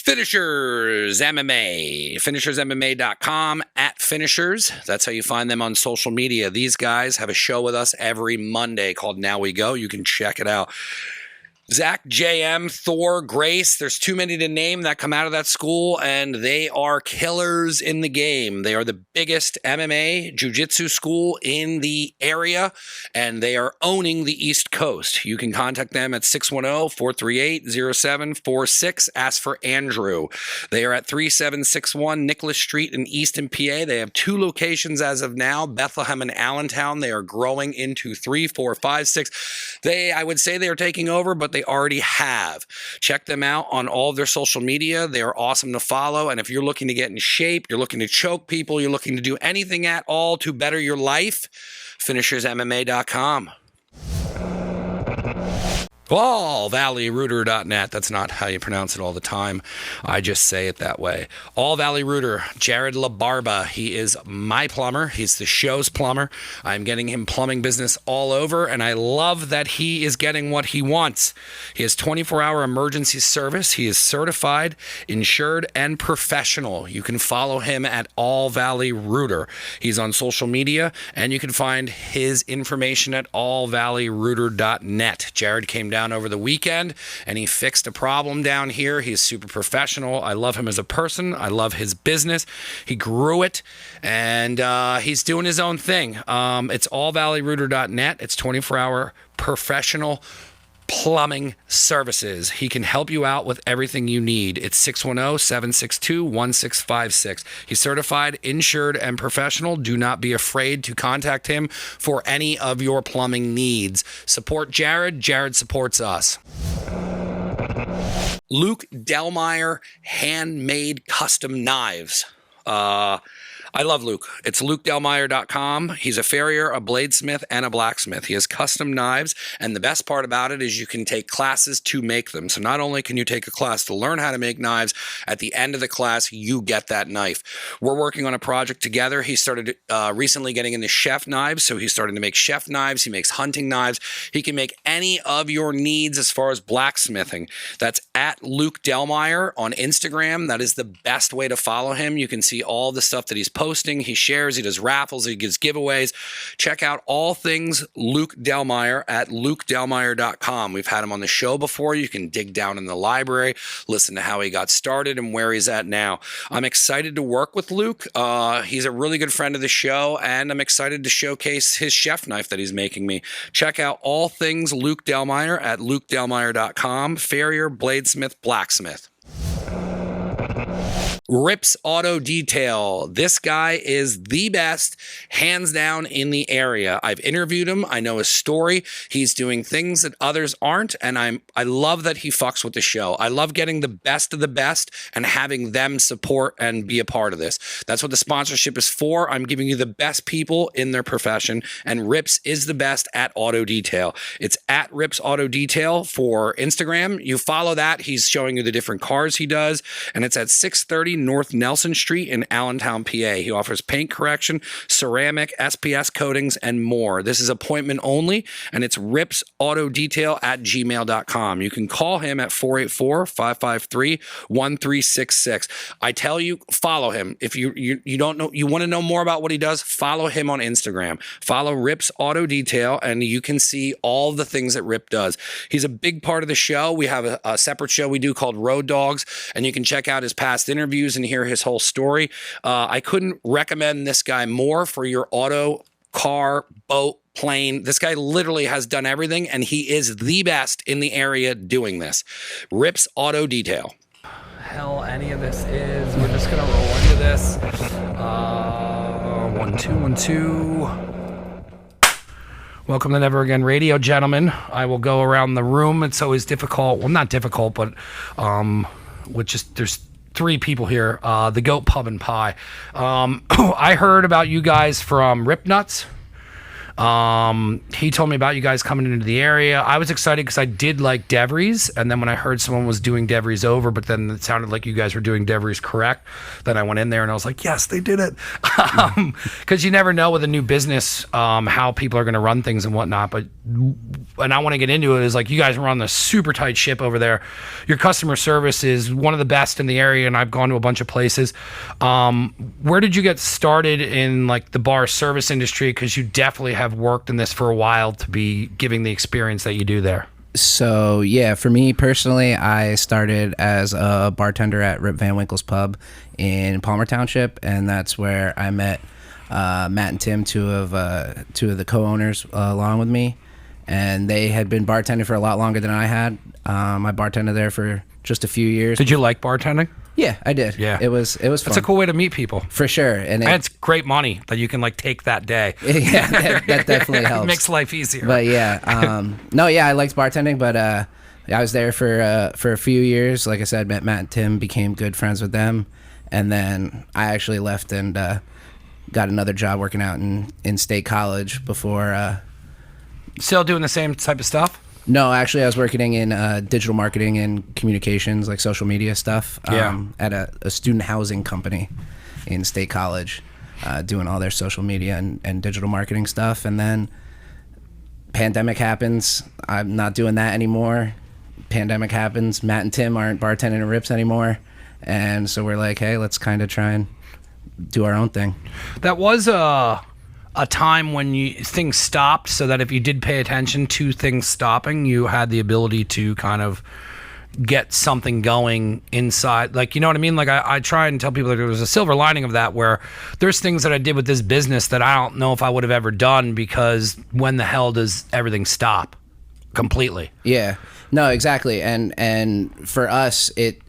Finishers MMA, finishersmma.com, @finishers. That's how you find them on social media. These guys have a show with us every Monday called Now We Go. You can check it out. Zach, JM, Thor, Grace, there's too many to name that come out of that school, and they are killers in the game. They are the biggest MMA jiu-jitsu school in the area, and they are owning the East Coast. You can contact them at 610-438-0746. Ask for Andrew. They are at 3761 Nicholas Street in Easton, PA. They have 2 locations as of now, Bethlehem and Allentown. They are growing into 3, 4, 5, 6. I would say they are taking over, but they already have. Check them out on all of their social media. They are awesome to follow. And if you're looking to get in shape, you're looking to choke people, you're looking to do anything at all to better your life, finishersmma.com. AllValleyRooter.net. That's not how you pronounce it all the time. I just say it that way. All Valley Rooter, Jared LaBarba. He is my plumber. He's the show's plumber. I'm getting him plumbing business all over, and I love that he is getting what he wants. He has 24-hour emergency service. He is certified, insured, and professional. You can follow him at All Valley Rooter. He's on social media, and you can find his information at allvalleyrooter.net. Jared came down over the weekend and he fixed a problem down here. He's super professional. I love him as a person. I love his business. He grew it, and he's doing his own thing. It's allvalleyrooter.net. It's 24-hour professional plumbing services. He can help you out with everything you need. It's 610-762-1656. He's certified, insured, and professional. Do not be afraid to contact him for any of your plumbing needs. Support Jared. Jared supports us. Luke Delmar Handmade Custom Knives. I love Luke. It's lukedelmeyer.com. He's a farrier, a bladesmith, and a blacksmith. He has custom knives, and the best part about it is you can take classes to make them. So not only can you take a class to learn how to make knives, at the end of the class, you get that knife. We're working on a project together. He started recently getting into chef knives, so he's starting to make chef knives. He makes hunting knives. He can make any of your needs as far as blacksmithing. That's at Luke Delmeyer on Instagram. That is the best way to follow him. You can see all the stuff that he's posting. He shares, he does raffles, he gives giveaways. Check out all things Luke Delmeyer at lukedelmeyer.com. We've had him on the show before. You can dig down in the library, listen to how he got started and where he's at now. I'm excited to work with Luke. He's a really good friend of the show, and I'm excited to showcase his chef knife that he's making me. Check out all things Luke Delmeyer at lukedelmeyer.com. Farrier, bladesmith, blacksmith. Rips Auto Detail. This guy is the best, hands down, in the area. I've interviewed him. I know his story. He's doing things that others aren't, and I love that he fucks with the show. I love getting the best of the best and having them support and be a part of this. That's what the sponsorship is for. I'm giving you the best people in their profession, and Rips is the best at auto detail. It's at Rips Auto Detail for Instagram. You follow that. He's showing you the different cars he does, and it's at 630 North Nelson Street in Allentown, PA. He offers paint correction, ceramic, SPS coatings, and more. This is appointment only, and it's ripsautodetail@gmail.com. You can call him at 484-553-1366. I tell you, follow him. If you don't know, you want to know more about what he does, follow him on Instagram. Follow Rips Auto Detail, and you can see all the things that Rip does. He's a big part of the show. We have a separate show we do called Road Dogs, and you can check out his past interviews and hear his whole story. I couldn't recommend this guy more for your auto, car, boat, plane. This guy literally has done everything, and he is the best in the area doing this. Rips Auto Detail. Hell, any of this is. We're just gonna roll into this. 1, 2, 1, 2. Welcome to Never Again Radio, gentlemen. I will go around the room. It's always difficult. Well, not difficult, but there's 3 people here. The Goat Pub and Pie. I heard about you guys from Rip Nuts. He told me about you guys coming into the area. I was excited because I did like Devries, and then when I heard someone was doing Devries over, but then it sounded like you guys were doing Devries correct, then I went in there and I was like, yes, they did it. Because you never know with a new business how people are going to run things and whatnot. But and I want to get into it is like you guys run the super tight ship over there. Your customer service is one of the best in the area, and I've gone to a bunch of places. Where did you get started in like the bar service industry? Because you definitely have worked in this for a while to be giving the experience that you do there. So yeah, for me personally, I started as a bartender at Rip Van Winkle's Pub in Palmer Township, and that's where I met Matt and Tim, two of the co-owners, along with me, and they had been bartending for a lot longer than I had. I bartended there for just a few years. Did you like bartending? Yeah, I did. Yeah, it was fun. It's a cool way to meet people, for sure, and it's great money that you can like take that day. Yeah, that definitely helps. It makes life easier. But yeah, no, yeah, I liked bartending, but I was there for a few years. Like I said, met Matt and Tim, became good friends with them, and then I actually left and got another job working out in State College before. Still doing the same type of stuff? No, actually, I was working in digital marketing and communications, like social media stuff, at a student housing company in State College, doing all their social media and digital marketing stuff. And then pandemic happens. I'm not doing that anymore. Pandemic happens. Matt and Tim aren't bartending at Rips anymore. And so we're like, hey, let's kind of try and do our own thing. That was a time when things stopped, so that if you did pay attention to things stopping, you had the ability to kind of get something going inside. Like, you know what I mean? Like I try and tell people that there was a silver lining of that, where there's things that I did with this business that I don't know if I would have ever done, because when the hell does everything stop completely? Yeah, no, exactly. And for us, it,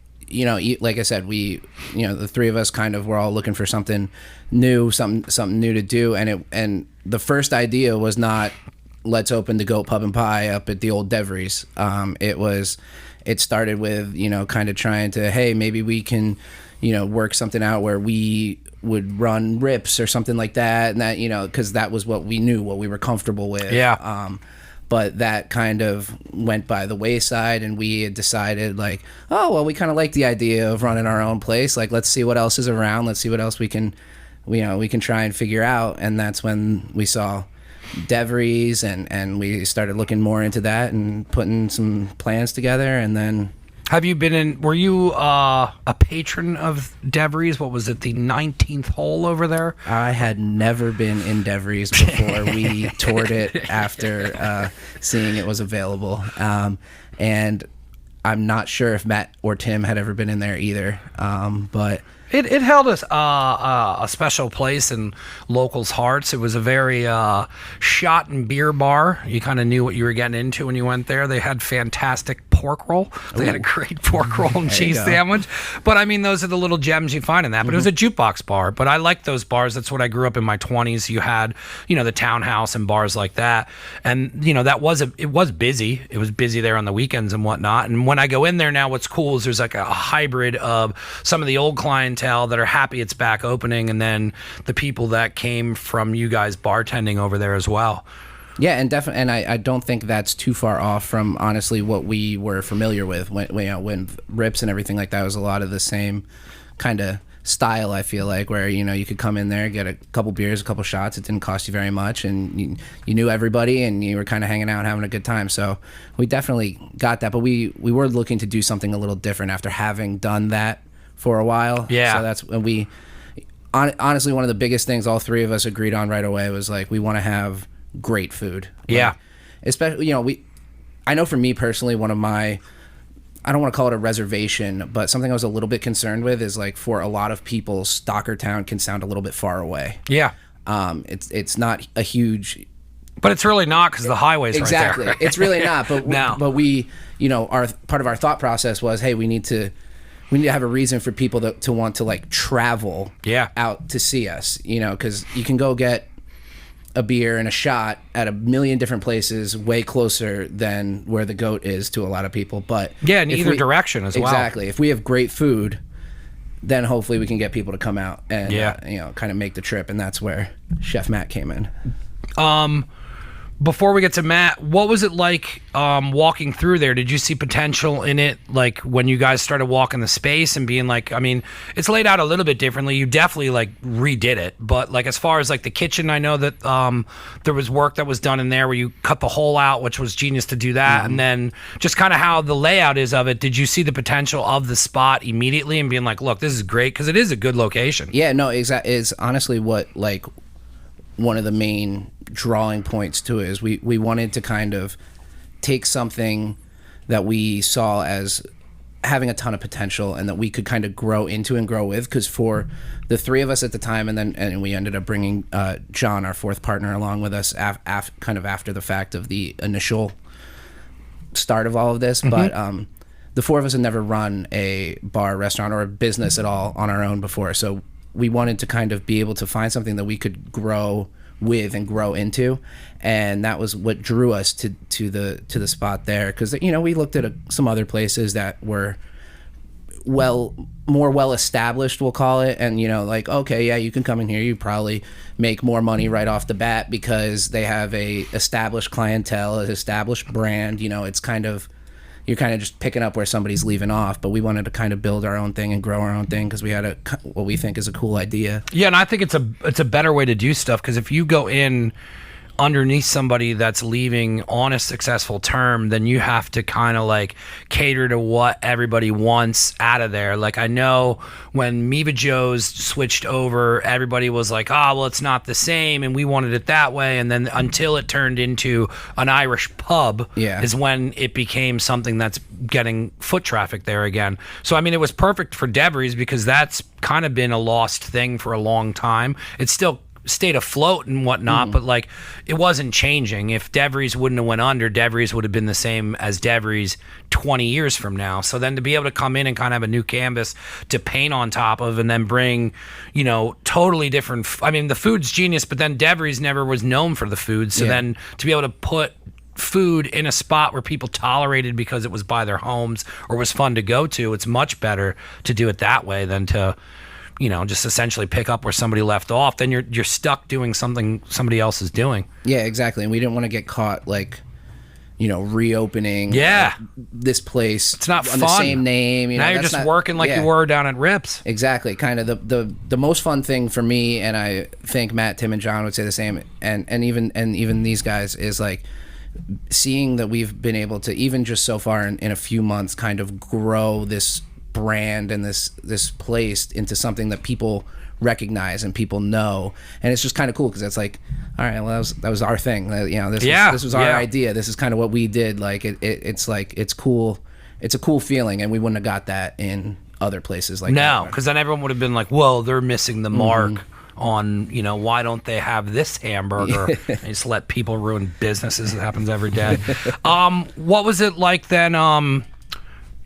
like I said, we, the three of us kind of were all looking for something new, something new to do, and the first idea was not let's open the Goat Pub and Pie up at the old Devries. It started with kind of trying to, hey, maybe we can work something out where we would run Rips or something like that, and that because that was what we knew, what we were comfortable with. Yeah. But that kind of went by the wayside, and we had decided, like, oh, well, we kind of like the idea of running our own place. Like, let's see what else is around. Let's see what else we can try and figure out. And that's when we saw Devries, and we started looking more into that and putting some plans together. And then... were you a patron of Devries? What was it, the 19th hole over there? I had never been in Devries before we toured it after seeing it was available. And I'm not sure if Matt or Tim had ever been in there either. But it held a special place in locals' hearts. It was a very shot and beer bar. You kind of knew what you were getting into when you went there. They had fantastic pork roll. They had a great pork roll and cheese sandwich. But I mean, those are the little gems you find in that. But it was a jukebox bar. But I liked those bars. That's what I grew up in my 20s. You had, the Townhouse and bars like that. And, it was busy. It was busy there on the weekends and whatnot. And when I go in there now, what's cool is there's like a hybrid of some of the old clientele that are happy it's back opening, and then the people that came from you guys bartending over there as well. Yeah, and definitely, and I don't think that's too far off from honestly what we were familiar with when Rips and everything like that was a lot of the same kind of style. I feel like where you could come in there, get a couple beers, a couple shots. It didn't cost you very much, and you knew everybody, and you were kind of hanging out, and having a good time. So we definitely got that, but we were looking to do something a little different after having done that for a while. Yeah. So that's when we honestly, one of the biggest things all three of us agreed on right away was like we want to have great food. Yeah. Like, especially I know for me personally, one of my, I don't want to call it a reservation, but something I was a little bit concerned with is like for a lot of people, Stockertown can sound a little bit far away. Yeah. It's not a huge, but it's really not, because the highway's exactly. right there. It's really not. But no. But we, our part of our thought process was, hey, we need to have a reason for people to want to like travel out to see us, because you can go get a beer and a shot at a million different places way closer than where the Goat is to a lot of people. But yeah, in either direction as well. Exactly. If we have great food, then hopefully we can get people to come out and kind of make the trip, and that's where Chef Matt came in. before we get to Matt, what was it like walking through there? Did you see potential in it, like when you guys started walking the space and being like, I mean, it's laid out a little bit differently. You definitely like redid it, but like as far as like the kitchen, I know that there was work that was done in there where you cut the hole out, which was genius to do that. And then just kind of how the layout is of it. Did you see the potential of the spot immediately and being like, look, this is great, because it is a good location? Yeah, no, is honestly what like one of the main drawing points to it is we wanted to kind of take something that we saw as having a ton of potential and that we could kind of grow into and grow with, because for the three of us at the time, and we ended up bringing John, our fourth partner, along with us kind of after the fact of the initial start of all of this. But the four of us had never run a bar, restaurant, or a business at all on our own before, so we wanted to kind of be able to find something that we could grow with and grow into, and that was what drew us to the spot there, because we looked at some other places that were more well established, we'll call it, and like, okay, yeah, you can come in here, you probably make more money right off the bat because they have a established clientele, an established brand. It's kind of, you're kind of just picking up where somebody's leaving off. But we wanted to kind of build our own thing and grow our own thing because we had what we think is a cool idea. Yeah, and I think it's a better way to do stuff, because if you go in underneath somebody that's leaving on a successful term, then you have to kind of like cater to what everybody wants out of there. Like, I know when Miva Joe's switched over, everybody was like, well, it's not the same, and we wanted it that way. And then until it turned into an Irish pub is when it became something that's getting foot traffic there again. So I mean, it was perfect for Debris because that's kind of been a lost thing for a long time. It's still stayed afloat and whatnot, but like, it wasn't changing. If Devries wouldn't have went under, Devries would have been the same as Devries 20 years from now. So then to be able to come in and kind of have a new canvas to paint on top of, and then bring, totally different. I mean, the food's genius, but then Devries never was known for the food. So then to be able to put food in a spot where people tolerated because it was by their homes or was fun to go to, it's much better to do it that way than to just essentially pick up where somebody left off. Then you're stuck doing something somebody else is doing. Yeah, exactly. And we didn't want to get caught like, reopening this place. It's not on fun. The same name. Now you're just working like you were down at Rips. Exactly. Kind of the most fun thing for me, and I think Matt, Tim, and John would say the same, and even these guys, is like seeing that we've been able to, even just so far in a few months, kind of grow this brand and this place into something that people recognize and people know, and it's just kind of cool because it's like, all right, well, that was our thing, this was our idea, this is kind of what we did. Like it's like, it's cool, it's a cool feeling, and we wouldn't have got that in other places like that. No, because then everyone would have been like, well, they're missing the mark on, why don't they have this hamburger? And just let people ruin businesses. It happens every day. What was it like then,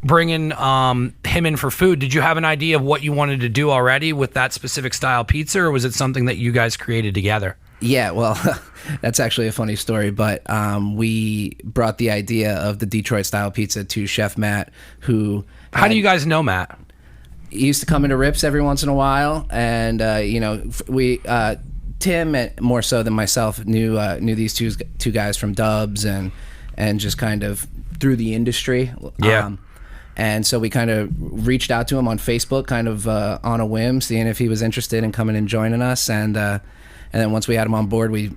bringing him in for food? Did you have an idea of what you wanted to do already with that specific style pizza, or was it something that you guys created together? Yeah, well, that's actually a funny story, but we brought the idea of the Detroit style pizza to Chef Matt, who... How do you guys know Matt? He used to come into Rips every once in a while, and we Tim, more so than myself, knew these two guys from Dubs and just kind of through the industry. And so we kind of reached out to him on Facebook, kind of on a whim, seeing if he was interested in coming and joining us. And then once we had him on board, we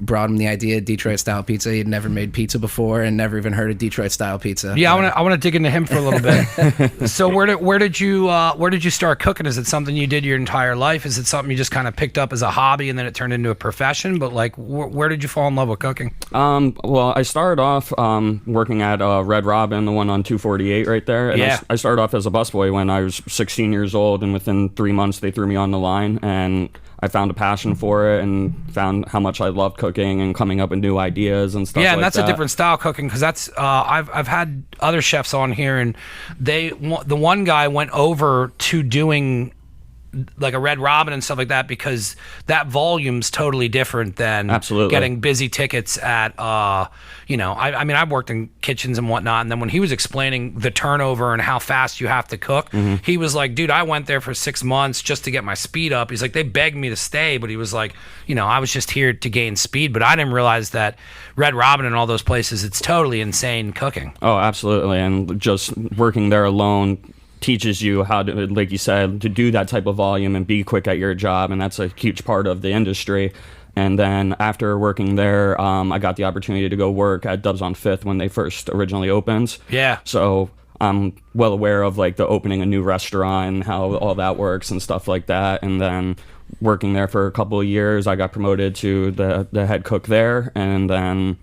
brought him the idea of Detroit style pizza. He'd never made pizza before and never even heard of Detroit style pizza. Yeah, I want to dig into him for a little bit. So where did you start cooking? Is it something you did your entire life? Is it something you just kind of picked up as a hobby and then it turned into a profession? But like, where did you fall in love with cooking? Well, I started off working at Red Robin, the one on 248 right there. And I started off as a busboy when I was 16 years old, and within 3 months they threw me on the line, and I found a passion for it and found how much I loved cooking and coming up with new ideas and stuff. Yeah, and that's a different style cooking, because that's I've had other chefs on here, and the one guy went over to doing like a Red Robin and stuff like that, because that volume's totally different than Absolutely. getting busy tickets at I mean, I've worked in kitchens and whatnot, and then when he was explaining the turnover and how fast you have to cook, he was like, dude, I went there for 6 months just to get my speed up. He's like, they begged me to stay, but he was like, I was just here to gain speed. But I didn't realize that Red Robin and all those places, it's totally insane cooking. Oh, absolutely. And just working there alone teaches you how to, like you said, to do that type of volume and be quick at your job, and that's a huge part of the industry. And then after working there, I got the opportunity to go work at Dubs on Fifth when they first originally opened. Yeah. So I'm well aware of like the opening a new restaurant and how all that works and stuff like that. And then working there for a couple of years, I got promoted to the head cook there, and then.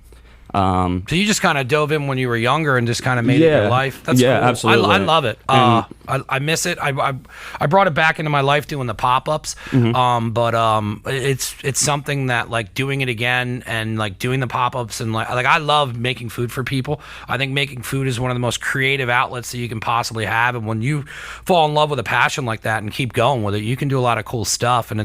So you just kind of dove in when you were younger and just kind of made it your life. That's cool. Absolutely. I love it. I miss it. I brought it back into my life doing the pop-ups. But it's something that, like, doing it again and like doing the pop-ups and like I love making food for people. I think making food is one of the most creative outlets that you can possibly have. And when you fall in love with a passion like that and keep going with it, you can do a lot of cool stuff. And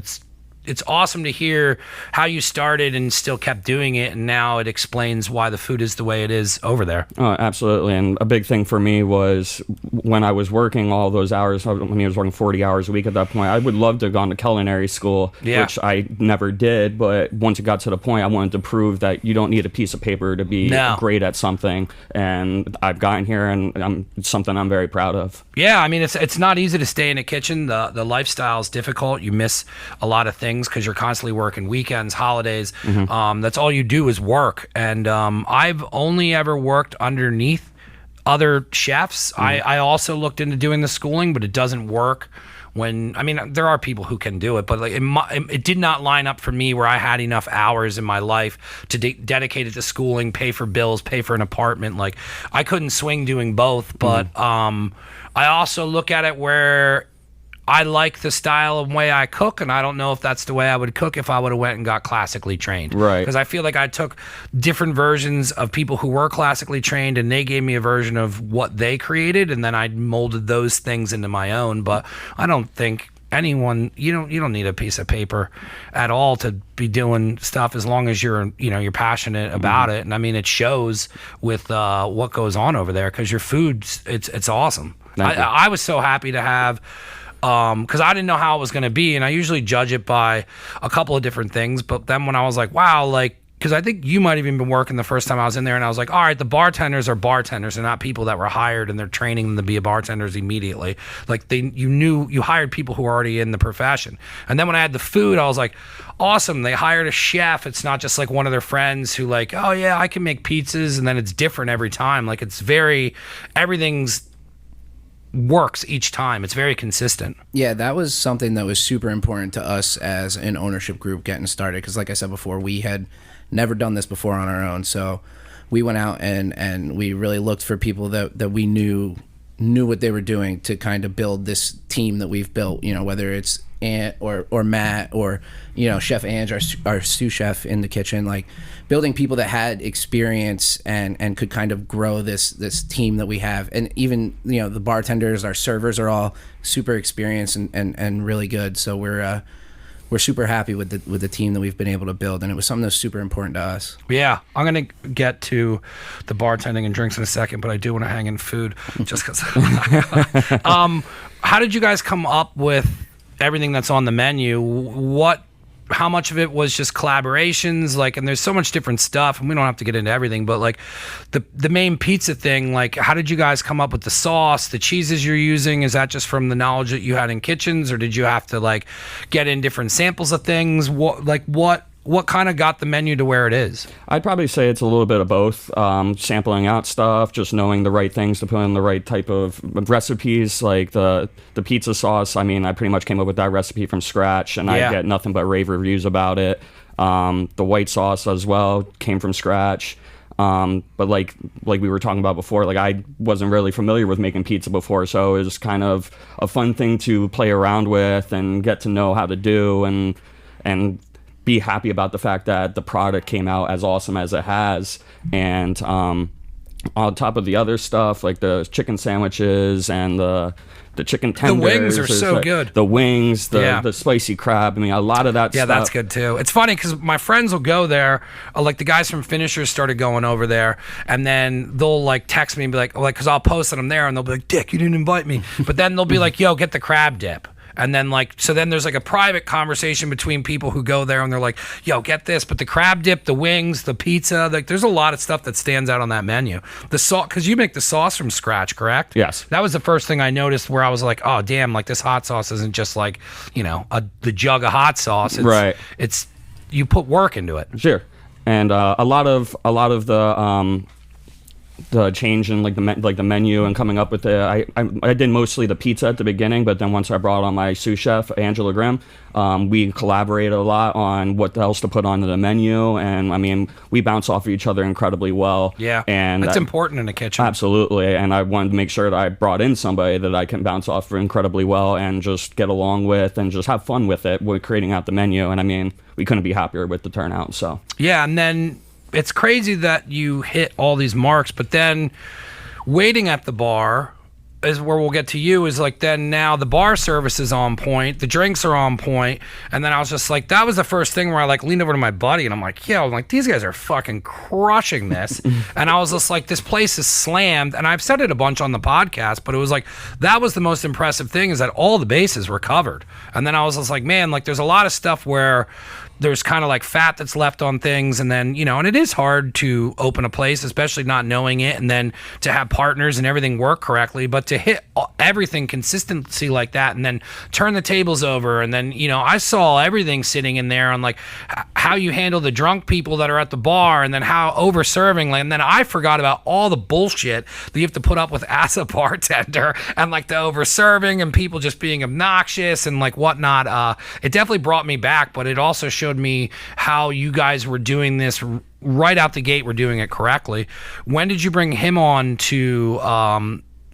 it's awesome to hear how you started and still kept doing it, and now it explains why the food is the way it is over there. Oh, absolutely. And a big thing for me was when I was working all those hours, when I was working 40 hours a week at that point, I would love to have gone to culinary school, which I never did. But once it got to the point, I wanted to prove that you don't need a piece of paper to be great at something. And I've gotten here, and it's something I'm very proud of. Yeah, I mean, it's not easy to stay in a kitchen. The lifestyle is difficult. You miss a lot of things because you're constantly working weekends, holidays. That's all you do is work. And I've only ever worked underneath other chefs. I also looked into doing the schooling, but it doesn't work. There are people who can do it, but like it did not line up for me where I had enough hours in my life to dedicate it to schooling, pay for bills, pay for an apartment. Like, I couldn't swing doing both, but I also look at it where I like the style and way I cook, and I don't know if that's the way I would cook if I would have went and got classically trained. Right. Because I feel like I took different versions of people who were classically trained, and they gave me a version of what they created, and then I molded those things into my own. But I don't think anyone, you don't need a piece of paper at all to be doing stuff, as long as you're passionate about it. And I mean, it shows with what goes on over there, because your food, it's awesome. I was so happy to have, because I didn't know how it was going to be, and I usually judge it by a couple of different things. But then when I was like, wow, like, because I think you might have even been working the first time I was in there, and I was like, all right, the bartenders are bartenders. They're not people that were hired and they're training them to be bartenders immediately. Like, you hired people who are already in the profession. And then when I had the food, I was like, awesome, they hired a chef. It's not just like one of their friends who like, oh yeah, I can make pizzas, and then it's different every time. Like, everything's works each time. It's very consistent. Yeah, that was something that was super important to us as an ownership group getting started, because like I said before, we had never done this before on our own. So we went out and we really looked for people that we knew what they were doing to kind of build this team that we've built, whether it's Ant or Matt or Chef Ange, our sous chef in the kitchen, like building people that had experience and could kind of grow this team that we have. And even the bartenders, our servers are all super experienced and really good. So we're super happy with the team that we've been able to build, and it was something that's super important to us. Yeah, I'm gonna get to the bartending and drinks in a second, but I do want to hang in food just because. How did you guys come up with everything that's on the menu? How much of it was just collaborations? Like, and there's so much different stuff, and we don't have to get into everything, but like the main pizza thing, like, how did you guys come up with the sauce, the cheeses you're using? Is that just from the knowledge that you had in kitchens, or did you have to like get in different samples of things? What kind of got the menu to where it is? I'd probably say it's a little bit of both. Sampling out stuff, just knowing the right things to put in the right type of recipes. Like the pizza sauce, I mean, I pretty much came up with that recipe from scratch, and I get nothing but rave reviews about it. The white sauce as well came from scratch. But like we were talking about before, like I wasn't really familiar with making pizza before, so it was kind of a fun thing to play around with and get to know how to do and be happy about the fact that the product came out as awesome as it has. And on top of the other stuff, like the chicken sandwiches and the chicken tenders. The wings are so good. The wings, the spicy crab. I mean, a lot of that stuff. Yeah, that's good too. It's funny because my friends will go there, like the guys from Finishers started going over there, and then they'll like text me and be like, because I'll post that I'm there, and they'll be like, Dick, you didn't invite me. But then they'll be like, yo, get the crab dip. And then so then there's like a private conversation between people who go there and they're like, yo, get this. But the crab dip, the wings, the pizza, like there's a lot of stuff that stands out on that menu. The sauce, because you make the sauce from scratch, correct? Yes. That was the first thing I noticed where I was like, oh, damn, like this hot sauce isn't just like, the jug of hot sauce. Right. It's, you put work into it. Sure. And a lot of the change in like the menu and coming up with it. I did mostly the pizza at the beginning, but then once I brought on my sous chef Angela Grimm, we collaborated a lot on what else to put onto the menu, and I mean we bounce off of each other incredibly well. Yeah, and that's important in a kitchen. Absolutely, and I wanted to make sure that I brought in somebody that I can bounce off incredibly well and just get along with and just have fun with it. We're creating out the menu, and I mean we couldn't be happier with the turnout. So yeah, and then. It's crazy that you hit all these marks, but then waiting at the bar is where we'll get to you, is like then now the bar service is on point, the drinks are on point, and then I was just like, that was the first thing where I like leaned over to my buddy and I'm like, these guys are fucking crushing this. And I was just like, this place is slammed, and I've said it a bunch on the podcast, but it was like, that was the most impressive thing, is that all the bases were covered. And then I was just like, man, like there's a lot of stuff where there's kind of like fat that's left on things, and then and it is hard to open a place, especially not knowing it, and then to have partners and everything work correctly, but to hit everything consistency like that, and then turn the tables over, and then I saw everything sitting in there on like how you handle the drunk people that are at the bar, and then how over serving, and then I forgot about all the bullshit that you have to put up with as a bartender, and like the over serving and people just being obnoxious and like whatnot. It definitely brought me back, but it also showed me how you guys were doing this right out the gate. We're doing it correctly. When did you bring him on to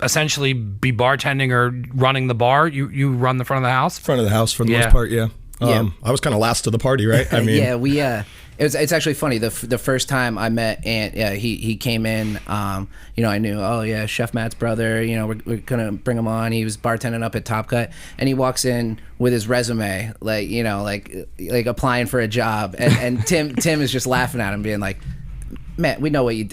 essentially be bartending or running the bar? You run the front of the house? Front of the house for the most part, yeah. I was kind of last to the party, right? I mean, yeah, we it's actually funny. The first time I met Ant, he came in. I knew, Chef Matt's brother. We're gonna bring him on. He was bartending up at Top Cut, and he walks in with his resume, like applying for a job, and Tim is just laughing at him, being like, Matt, we know what you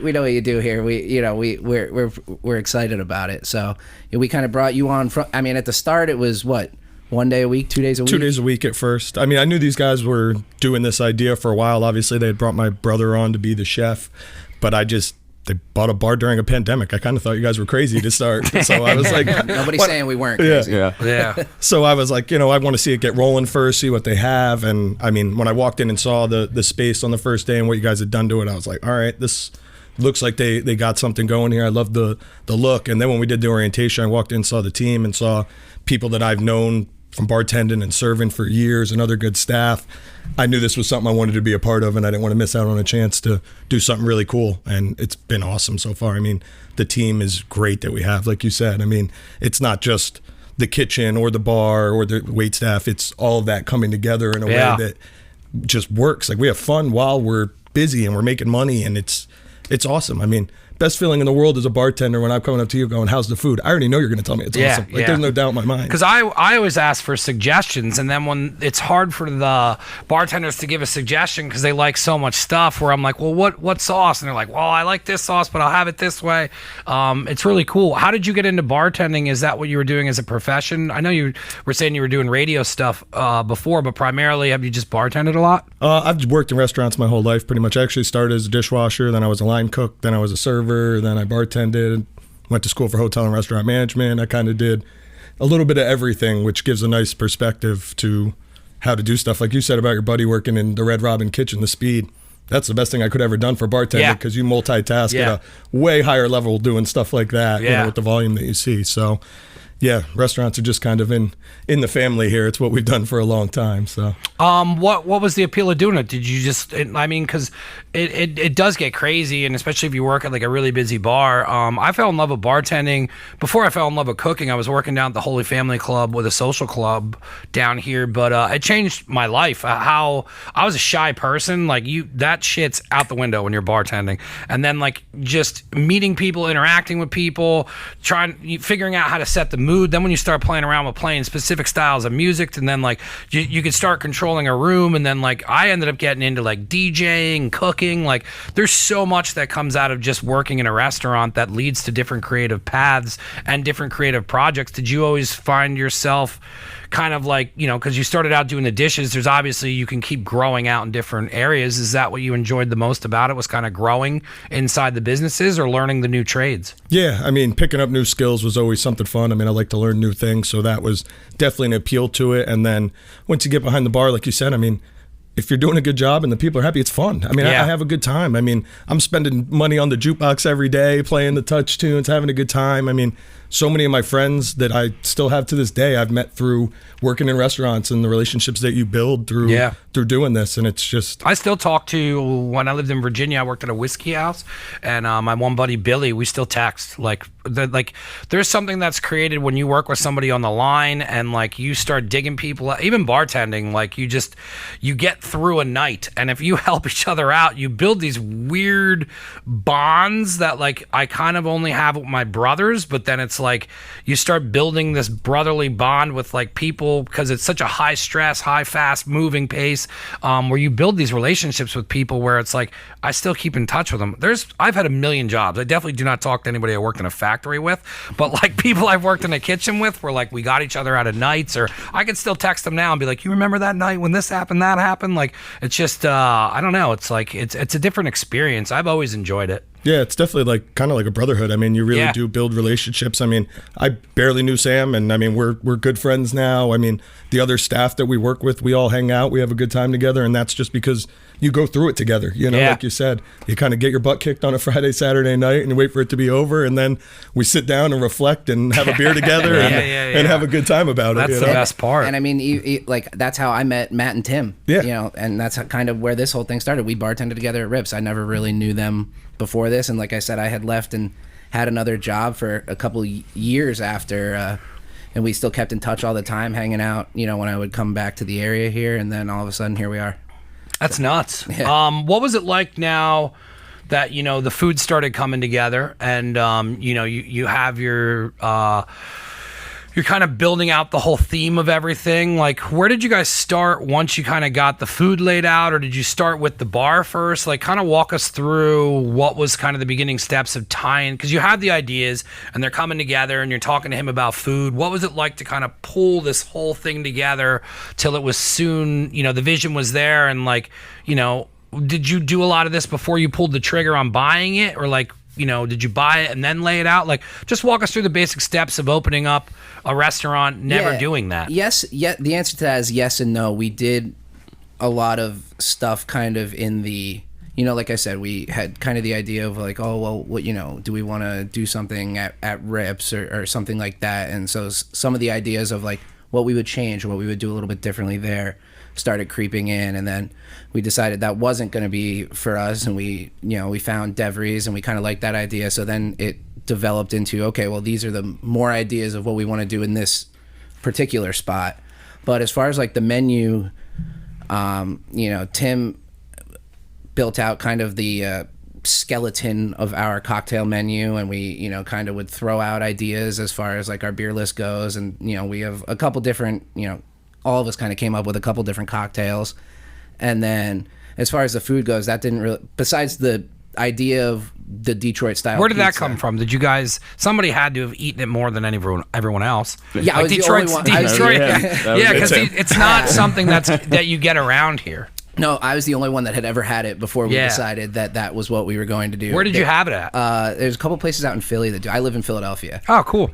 we know what you do here. We're excited about it. So we kind of brought you on. At the start, it was what. 1 day a week, 2 days a week? 2 days a week at first. I mean, I knew these guys were doing this idea for a while. Obviously, they had brought my brother on to be the chef, but they bought a bar during a pandemic. I kind of thought you guys were crazy to start. So I was like... Nobody's saying we weren't crazy. Yeah. So I was like, I want to see it get rolling first, see what they have. And I mean, when I walked in and saw the space on the first day and what you guys had done to it, I was like, all right, this looks like they got something going here. I love the look. And then when we did the orientation, I walked in, saw the team, and saw people that I've known from bartending and serving for years and other good staff. I knew this was something I wanted to be a part of, and I didn't want to miss out on a chance to do something really cool. And it's been awesome so far. I mean, the team is great that we have, like you said. I mean, it's not just the kitchen or the bar or the wait staff. It's all of that coming together in a way that just works. Like, we have fun while we're busy and we're making money, and it's awesome. I mean, best feeling in the world as a bartender when I'm coming up to you going, how's the food? I already know you're going to tell me it's awesome. Like, there's no doubt in my mind. Because I always ask for suggestions, and then when it's hard for the bartenders to give a suggestion because they like so much stuff, where I'm like, well, what sauce? And they're like, well, I like this sauce, but I'll have it this way. It's really cool. How did you get into bartending? Is that what you were doing as a profession? I know you were saying you were doing radio stuff before, but primarily have you just bartended a lot? I've worked in restaurants my whole life, pretty much. I actually started as a dishwasher, then I was a line cook, then I was a server, then I bartended, went to school for hotel and restaurant management. I kind of did a little bit of everything, which gives a nice perspective to how to do stuff. Like you said about your buddy working in the Red Robin kitchen, the speed. That's the best thing I could ever done for bartending, because you multitask at a way higher level doing stuff like that, with the volume that you see. So Yeah, restaurants are just kind of in the family here. It's what we've done for a long time. So, what was the appeal of doing it? Did you just? I mean, because it does get crazy, and especially if you work at like a really busy bar. I fell in love with bartending before I fell in love with cooking. I was working down at the Holy Family Club with a social club down here, but it changed my life. How I was a shy person, like that shit's out the window when you're bartending, and then like just meeting people, interacting with people, figuring out how to set the mood. Then when you start playing around with playing specific styles of music, and then like you could start controlling a room, and then like I ended up getting into like DJing, cooking. Like there's so much that comes out of just working in a restaurant that leads to different creative paths and different creative projects. Did you always find yourself kind of like, because you started out doing the dishes, there's obviously you can keep growing out in different areas. Is that what you enjoyed the most about it, was kind of growing inside the businesses or learning the new trades? Yeah, I mean, picking up new skills was always something fun. I mean, I like to learn new things, so that was definitely an appeal to it. And then once you get behind the bar, like you said, I mean, if you're doing a good job and the people are happy, it's fun. I mean, I have a good time. I mean, I'm spending money on the jukebox every day, playing the touch tunes, having a good time. I mean, so many of my friends that I still have to this day, I've met through working in restaurants and the relationships that you build through doing this. And it's just... I still talk to, when I lived in Virginia, I worked at a whiskey house, and my one buddy, Billy, we still text. Like there's something that's created when you work with somebody on the line and like you start digging people, even bartending, like you get through a night, and if you help each other out, you build these weird bonds that like I kind of only have with my brothers, but then it's like you start building this brotherly bond with like people, because it's such a high stress, high fast moving pace, where you build these relationships with people where it's like I still keep in touch with them. I've had a million jobs. I definitely do not talk to anybody I worked in a factory with, but like people I've worked in a kitchen with where like we got each other out of nights, or I could still text them now and be like, you remember that night when this happened, that happened? Like it's just I don't know, it's like it's a different experience. I've always enjoyed it. Yeah, it's definitely like kind of like a brotherhood. I mean, you really do build relationships. I mean, I barely knew Sam, and I mean, we're good friends now. I mean, the other staff that we work with, we all hang out, we have a good time together, and that's just because you go through it together. Like you said, you kind of get your butt kicked on a Friday, Saturday night, and you wait for it to be over, and then we sit down and reflect and have a beer together and have a good time about it. That's the best part. And I mean, like that's how I met Matt and Tim. Yeah. And that's kind of where this whole thing started. We bartended together at Rips. I never really knew them before this, and like I said, I had left and had another job for a couple years after, and we still kept in touch all the time, hanging out, when I would come back to the area here, and then all of a sudden here we are. That's nuts. Yeah. What was it like now that the food started coming together, and you have your you're kind of building out the whole theme of everything? Like, where did you guys start once you kind of got the food laid out, or did you start with the bar first? Like, kind of walk us through what was kind of the beginning steps of tying, because you had the ideas and they're coming together and you're talking to him about food. What was it like to kind of pull this whole thing together till it was soon, the vision was there, and like, did you do a lot of this before you pulled the trigger on buying it, or like, did you buy it and then lay it out? Like, just walk us through the basic steps of opening up a restaurant, never doing that. Yes. Yeah. The answer to that is yes and no. We did a lot of stuff kind of in the, like I said, we had kind of the idea of like, oh, well, what, do we want to do something at Rips or something like that? And so some of the ideas of like what we would change or what we would do a little bit differently there started creeping in, and then we decided that wasn't going to be for us, and we found Devries and we kind of liked that idea. So then it developed into, okay, well, these are the more ideas of what we want to do in this particular spot. But as far as like the menu, Tim built out kind of the skeleton of our cocktail menu, and we kind of would throw out ideas as far as like our beer list goes, and we have a couple different, all of us kind of came up with a couple different cocktails. And then as far as the food goes, that didn't really, besides the idea of the Detroit style Where did pizza. that come from? Did you guys, somebody had to have eaten it more than everyone else? Yeah, I was Detroit's, the only one. Detroit, because it's not something that you get around here. No, I was the only one that had ever had it before we decided that was what we were going to do. Where did you have it at? There's a couple places out in Philly that do. I live in Philadelphia. Oh, cool.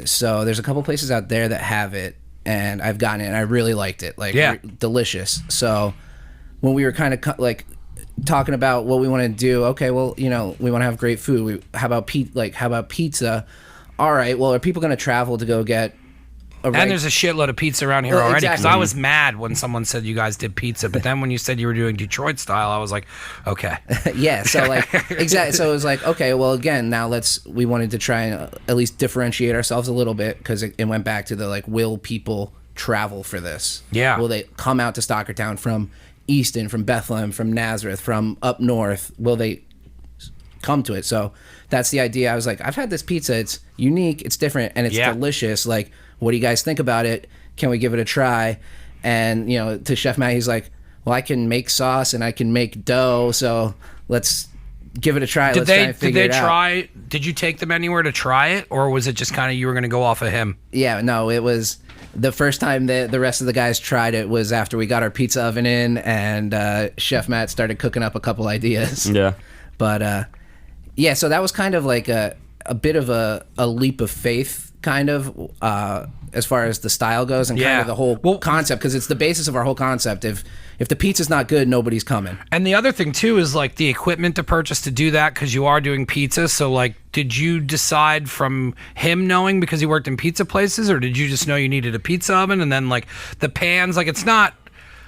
So there's a couple places out there that have it, and I've gotten it, and I really liked it. Like, delicious. So when we were kind of like talking about what we want to do, okay, well, we want to have great food. How about pizza? all right, well, are people going to travel to go get And there's a shitload of pizza around here already, because exactly. I was mad when someone said you guys did pizza, but then when you said you were doing Detroit style, I was like, okay. Yeah, so like exactly. So it was like, okay, well, again, now we wanted to try and at least differentiate ourselves a little bit, because it went back to the like, will people travel for this? Yeah. Will they come out to Stockertown from Easton, from Bethlehem, from Nazareth, from up north? Will they come to it? So that's the idea. I was like, I've had this pizza. It's unique, it's different, and it's delicious. Like, what do you guys think about it? Can we give it a try? And, you know, to Chef Matt, he's like, well, I can make sauce and I can make dough, so let's give it a try. Let's try and figure it out. Did you take them anywhere to try it, or was it just kind of you were going to go off of him? Yeah, no, it was the first time the rest of the guys tried it was after we got our pizza oven in, and Chef Matt started cooking up a couple ideas. Yeah. But, yeah, so that was kind of like a bit of a leap of faith, kind of, as far as the style goes, and kind of the whole concept, because it's the basis of our whole concept. If the pizza's not good, nobody's coming. And the other thing too is like the equipment to purchase to do that, because you are doing pizza. So like, did you decide from him knowing because he worked in pizza places, or did you just know you needed a pizza oven? And then like the pans, like it's not,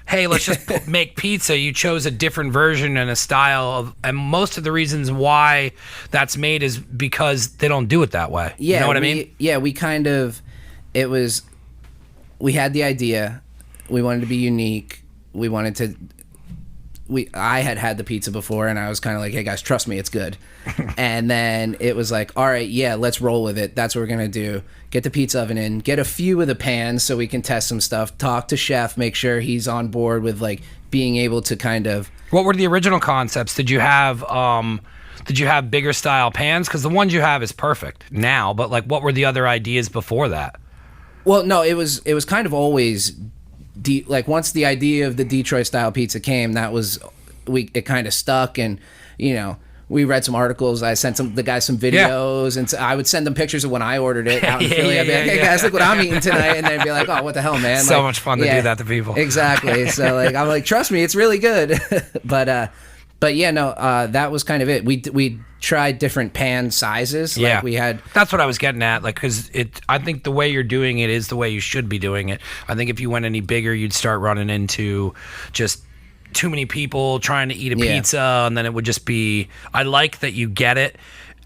hey, let's just make pizza. You chose a different version and a style of, and most of the reasons why that's made is because they don't do it that way. Yeah, you know what I mean? Yeah, we kind of, we had the idea, we wanted to be unique, I had the pizza before, and I was kind of like, hey guys, trust me, it's good. And then it was like, all right, yeah, let's roll with it. That's what we're gonna do. Get the pizza oven in, get a few of the pans so we can test some stuff, talk to Chef, make sure he's on board with like being able to kind of. What were the original concepts? Did you have bigger style pans? Because the ones you have is perfect now, but like, what were the other ideas before that? Well, no, it was kind of always like once the idea of the Detroit style pizza came, it kind of stuck, and you know, we read some articles. I sent the guys some videos, and I would send them pictures of when I ordered it out in Philly. I'd be like, hey guys, look what I'm eating tonight, and they'd be like, oh, what the hell, man? So like, much fun to do that to people. Exactly. So like, I'm like, trust me, it's really good. But yeah, no, that was kind of it. We tried different pan sizes. Yeah, like we had. That's what I was getting at. Like, because I think the way you're doing it is the way you should be doing it. I think if you went any bigger, you'd start running into just too many people trying to eat a pizza, and then it would just be. I like that you get it.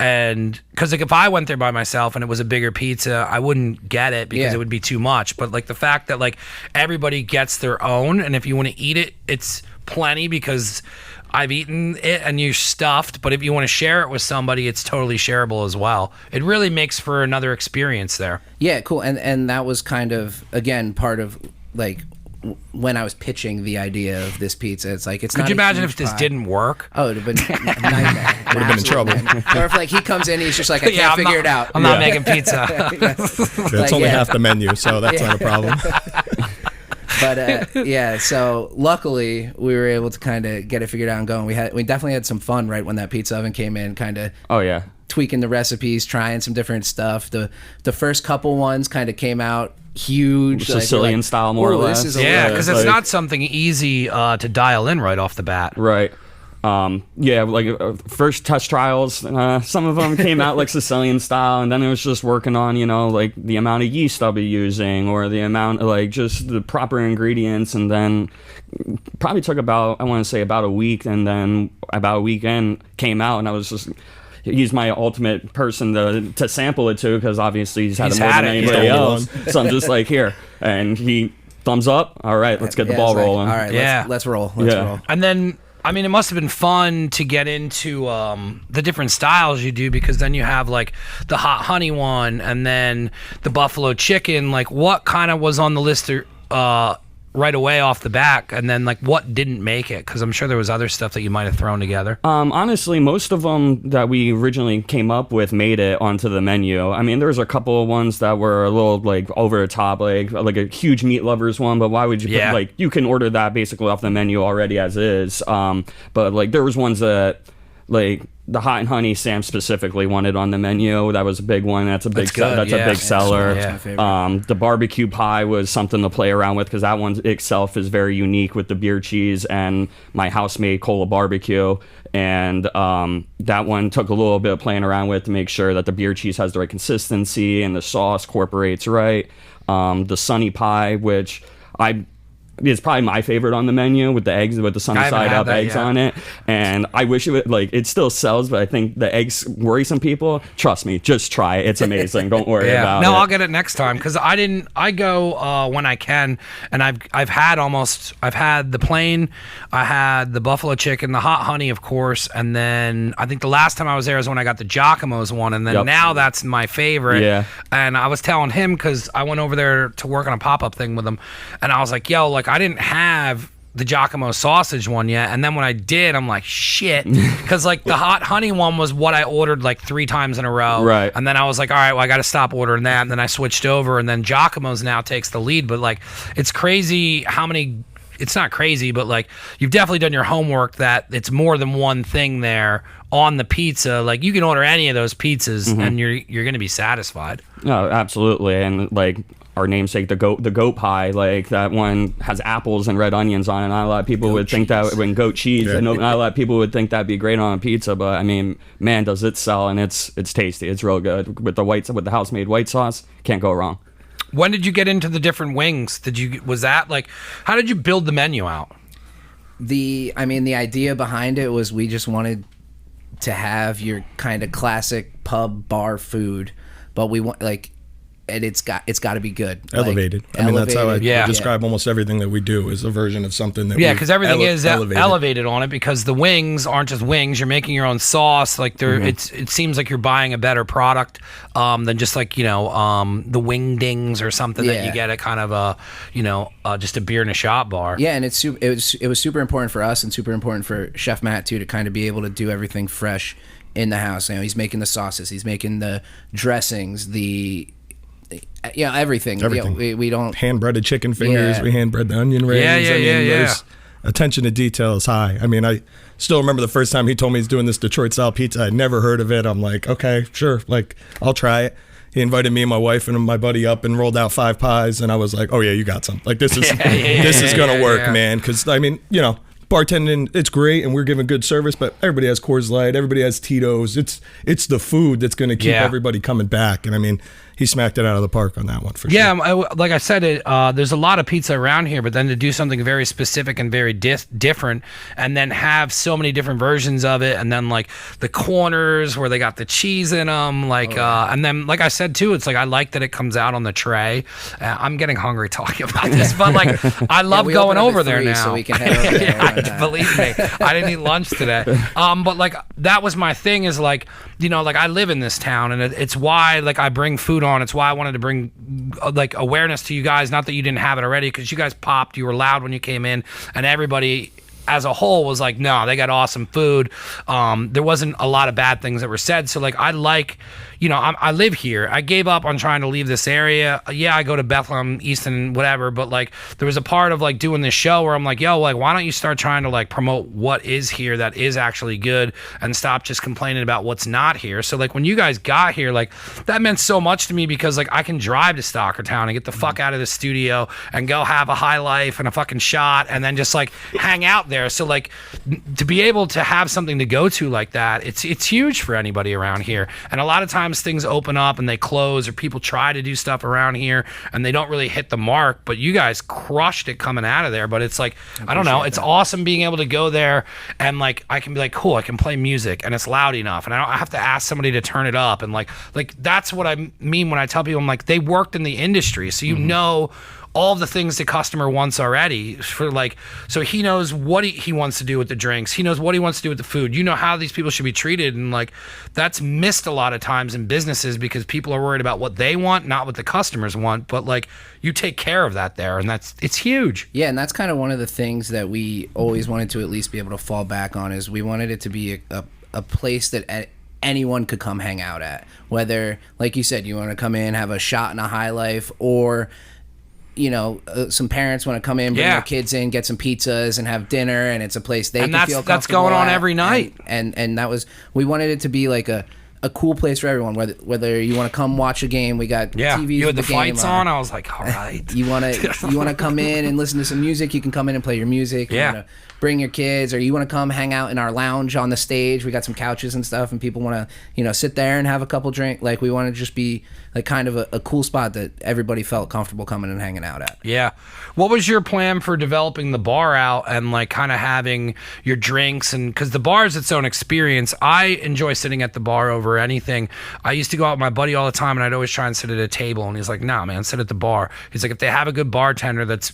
And because like if I went there by myself and it was a bigger pizza, I wouldn't get it because it would be too much. But like the fact that like everybody gets their own, and if you want to eat it, it's plenty because I've eaten it and you're stuffed. But if you want to share it with somebody, it's totally shareable as well. It really makes for another experience there. Yeah, cool. And that was kind of, again, part of like when I was pitching the idea of this pizza. It's like, it's not. Could you imagine if huge this pie. didn't work? Oh, it would have been a nightmare. Would have been in trouble. Or if like he comes in, he's just like, I can't figure it out. I'm not making pizza. It's only half the menu, so that's not a problem. But yeah, so luckily we were able to kind of get it figured out and go. And we definitely had some fun right when that pizza oven came in, kind of. Oh yeah. Tweaking the recipes, trying some different stuff. The first couple ones kind of came out huge, Sicilian style, more or less. Yeah, because it's not something easy to dial in right off the bat. Right. Yeah, like first test trials, some of them came out like Sicilian style, and then it was just working on, you know, like the amount of yeast I'll be using or the amount of like just the proper ingredients, and then probably took about a week, and then about a weekend came out, and I was just. He's my ultimate person to sample it to because obviously he's had it more than anybody else. So I'm just like, here. And he thumbs up. All right, let's get the ball rolling. All right, let's roll. Let's roll. And then, I mean, it must have been fun to get into the different styles you do, because then you have like the hot honey one and then the buffalo chicken. Like, what kind of was on the list right away off the back, and then like what didn't make it? Because I'm sure there was other stuff that you might have thrown together. Honestly, most of them that we originally came up with made it onto the menu. I mean, there was a couple of ones that were a little like over the top, like a huge meat lovers one. But why would you put, like, you can order that basically off the menu already as is. But like there was ones that like the hot and honey Sam specifically wanted on the menu. That was a big one. That's a big good, a big seller. That's my favorite. The barbecue pie was something to play around with because that one itself is very unique with the beer cheese and my house-made cola barbecue. And that one took a little bit of playing around with to make sure that the beer cheese has the right consistency and the sauce incorporates right. The sunny pie, which it's probably my favorite on the menu with the eggs, with the sunny side up eggs on it. And I wish it would, like, it still sells, but I think the eggs worry some people. Trust me, just try it. It's amazing. Don't worry about it. No, I'll get it next time because I go when I can, and I've had the plain, I had the buffalo chicken, the hot honey, of course, and then I think the last time I was there is when I got the Giacomo's one, and then now that's my favorite. Yeah. And I was telling him because I went over there to work on a pop-up thing with him, and I was like, yo, like, I didn't have the Giacomo sausage one yet, and then when I did, I'm like, shit, because like the hot honey one was what I ordered like 3 times in a row, right? And then I was like, all right, well, I got to stop ordering that, and then I switched over, and then Giacomo's now takes the lead. But like, it's crazy how many. It's not crazy, but like, you've definitely done your homework that it's more than one thing there on the pizza. Like, you can order any of those pizzas, and you're gonna be satisfied. No, absolutely. And like our namesake, the goat pie, like that one has apples and red onions on it. Not a lot of people would think that when goat cheese, not a lot of people would think that'd be great on a pizza. But I mean, man, does it sell, and it's tasty. It's real good with the house-made white sauce. Can't go wrong. When did you get into the different wings? Was that like, how did you build the menu out? The idea behind it was we just wanted to have your kind of classic pub bar food, but we want and it's got to be good, elevated. Like, I mean, that's how I Yeah. describe almost everything that we do is a version of something that because everything is elevated. elevated on it, because the wings aren't just wings. You're making your own sauce. Like it seems like you're buying a better product than just like the wing dings or something that you get at kind of a just a beer in a shop bar. Yeah, and it was super important for us and super important for Chef Matt too to kind of be able to do everything fresh in the house. He's making the sauces, he's making the dressings, everything. We don't hand breaded chicken fingers. Yeah. We hand bread the onion rings. There's attention to detail is high. I mean, I still remember the first time he told me he's doing this Detroit style pizza. I'd never heard of it. I'm like, okay, sure. Like, I'll try it. He invited me and my wife and my buddy up and rolled out 5 pies, and I was like, oh yeah, you got some. Like, this is gonna work, man. Because I mean, bartending, it's great, and we're giving good service, but everybody has Coors Light, everybody has Tito's. It's the food that's going to keep everybody coming back. And I mean, he smacked it out of the park on that one for sure. Yeah, like I said, there's a lot of pizza around here, but then to do something very specific and very different, and then have so many different versions of it, and then like the corners where they got the cheese in them, and then like I said too, it's like I like that it comes out on the tray. I'm getting hungry talking about this, but like I love going over there now. So we can head over there. Believe me, I didn't eat lunch today. But like that was my thing is like, like I live in this town, and it's why like I bring food on. It's why I wanted to bring like awareness to you guys. Not that you didn't have it already, because you guys popped. You were loud when you came in, and everybody as a whole was like, no, they got awesome food. There wasn't a lot of bad things that were said. So like I I live here. I gave up on trying to leave this area. Yeah, I go to Bethlehem, Easton, whatever, but like there was a part of like doing this show where I'm like, yo, like why don't you start trying to like promote what is here that is actually good, and stop just complaining about what's not here. So like when you guys got here, like that meant so much to me, because like I can drive to Stockertown and get the fuck out of the studio and go have a high life and a fucking shot, and then just like hang out there. So like to be able to have something to go to like that, it's huge for anybody around here. And a lot of times things open up and they close, or people try to do stuff around here and they don't really hit the mark, but you guys crushed it coming out of there. But it's like, I don't know, it's awesome being able to go there and like I can be like, cool, I can play music and it's loud enough, and I don't have to ask somebody to turn it up, and like that's what I mean when I tell people, I'm like, they worked in the industry, so know all the things the customer wants already, for like, so he knows what he wants to do with the drinks, he knows what he wants to do with the food, how these people should be treated. And like that's missed a lot of times in businesses, because people are worried about what they want, not what the customers want. But like you take care of that there, and it's huge. Yeah, and that's kind of one of the things that we always wanted to at least be able to fall back on, is we wanted it to be a place that anyone could come hang out at, whether, like you said, you want to come in, have a shot and a high life, or some parents want to come in, bring their kids in, get some pizzas and have dinner, and it's a place they can feel comfortable. That's going on every night. And that was, we wanted it to be like a cool place for everyone. Whether you want to come watch a game, we got TVs. You had the game fights on. I was like, all right. You want to come in and listen to some music, you can come in and play your music. Yeah. You wanna bring your kids, or you want to come hang out in our lounge on the stage. We got some couches and stuff, and people want to sit there and have a couple drink. Like, we want to just be like kind of a cool spot that everybody felt comfortable coming and hanging out at. Yeah. What was your plan for developing the bar out and like kind of having your drinks? And because the bar is its own experience. I enjoy sitting at the bar over anything. I used to go out with my buddy all the time, and I'd always try and sit at a table, and he's like, nah, man, sit at the bar. He's like, if they have a good bartender that's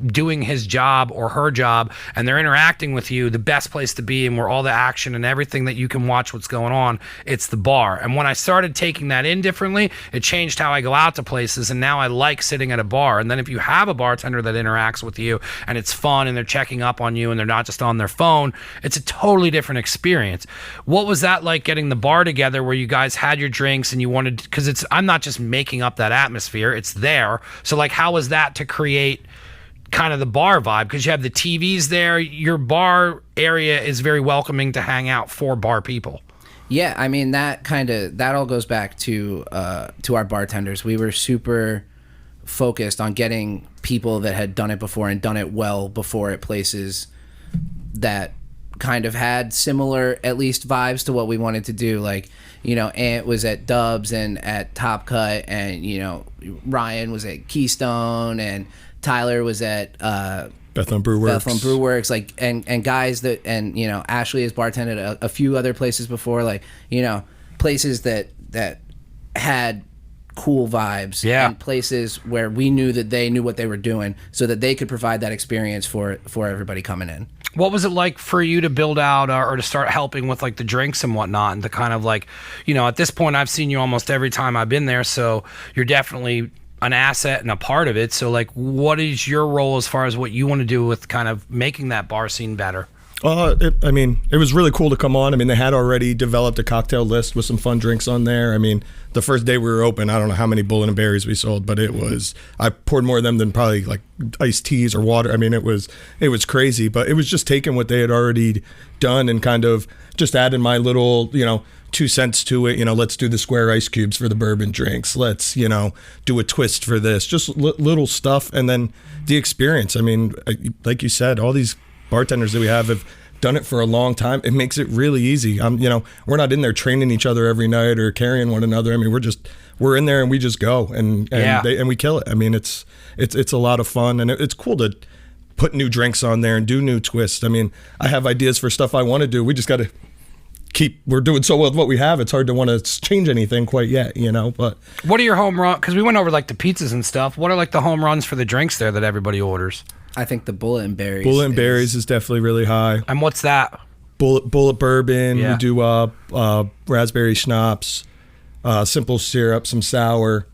doing his job or her job and they're interacting with you, the best place to be and where all the action and everything that you can watch what's going on, it's the bar. And when I started taking that in differently, it changed how I go out to places, and now I like sitting at a bar. And then if you have a bartender that interacts with you and it's fun and they're checking up on you and they're not just on their phone, it's a totally different experience. What was that like, getting the bar together where you guys had your drinks and you wanted, because I'm not just making up that atmosphere, it's there. So like, how was that to create kind of the bar vibe? Because you have the TVs there, your bar area is very welcoming to hang out for bar people. Yeah, I mean, that all goes back to our bartenders. We were super focused on getting people that had done it before and done it well before at places that kind of had similar, at least, vibes to what we wanted to do. Like, Ant was at Dubs and at Top Cut, and Ryan was at Keystone, and Tyler was at Bethlehem Brew Works. Bethlehem Brew Works, like, and guys that, and Ashley has bartended a few other places before, like, places that had cool vibes, and places where we knew that they knew what they were doing, so that they could provide that experience for everybody coming in. What was it like for you to build out or to start helping with like the drinks and whatnot, and to kind of like, at this point I've seen you almost every time I've been there, so you're definitely an asset and a part of it. So like, what is your role as far as what you want to do with kind of making that bar scene better? It was really cool to come on. I mean, they had already developed a cocktail list with some fun drinks on there. I mean, the first day we were open, I don't know how many Bullet and Berries we sold, but I poured more of them than probably like iced teas or water. I mean, it was crazy, but it was just taking what they had already done and kind of just adding my little, 2 cents to it. Let's do the square ice cubes for the bourbon drinks. Let's, do a twist for this, just little stuff. And then the experience. I mean, like you said, all these bartenders that we have done it for a long time. It makes it really easy. We're not in there training each other every night or carrying one another. I mean, we're in there and we just go and we kill it. I mean, it's a lot of fun, and it's cool to put new drinks on there and do new twists. I mean, I have ideas for stuff I want to do. We just got to we're doing so well with what we have. It's hard to want to change anything quite yet, but what are your home run? Because we went over like the pizzas and stuff. What are like the home runs for the drinks there that everybody orders? I think the Bullet and Berries. Bullet and Berries is definitely really high. And what's that? Bullet bourbon. Yeah. We do raspberry schnapps, simple syrup, some sour,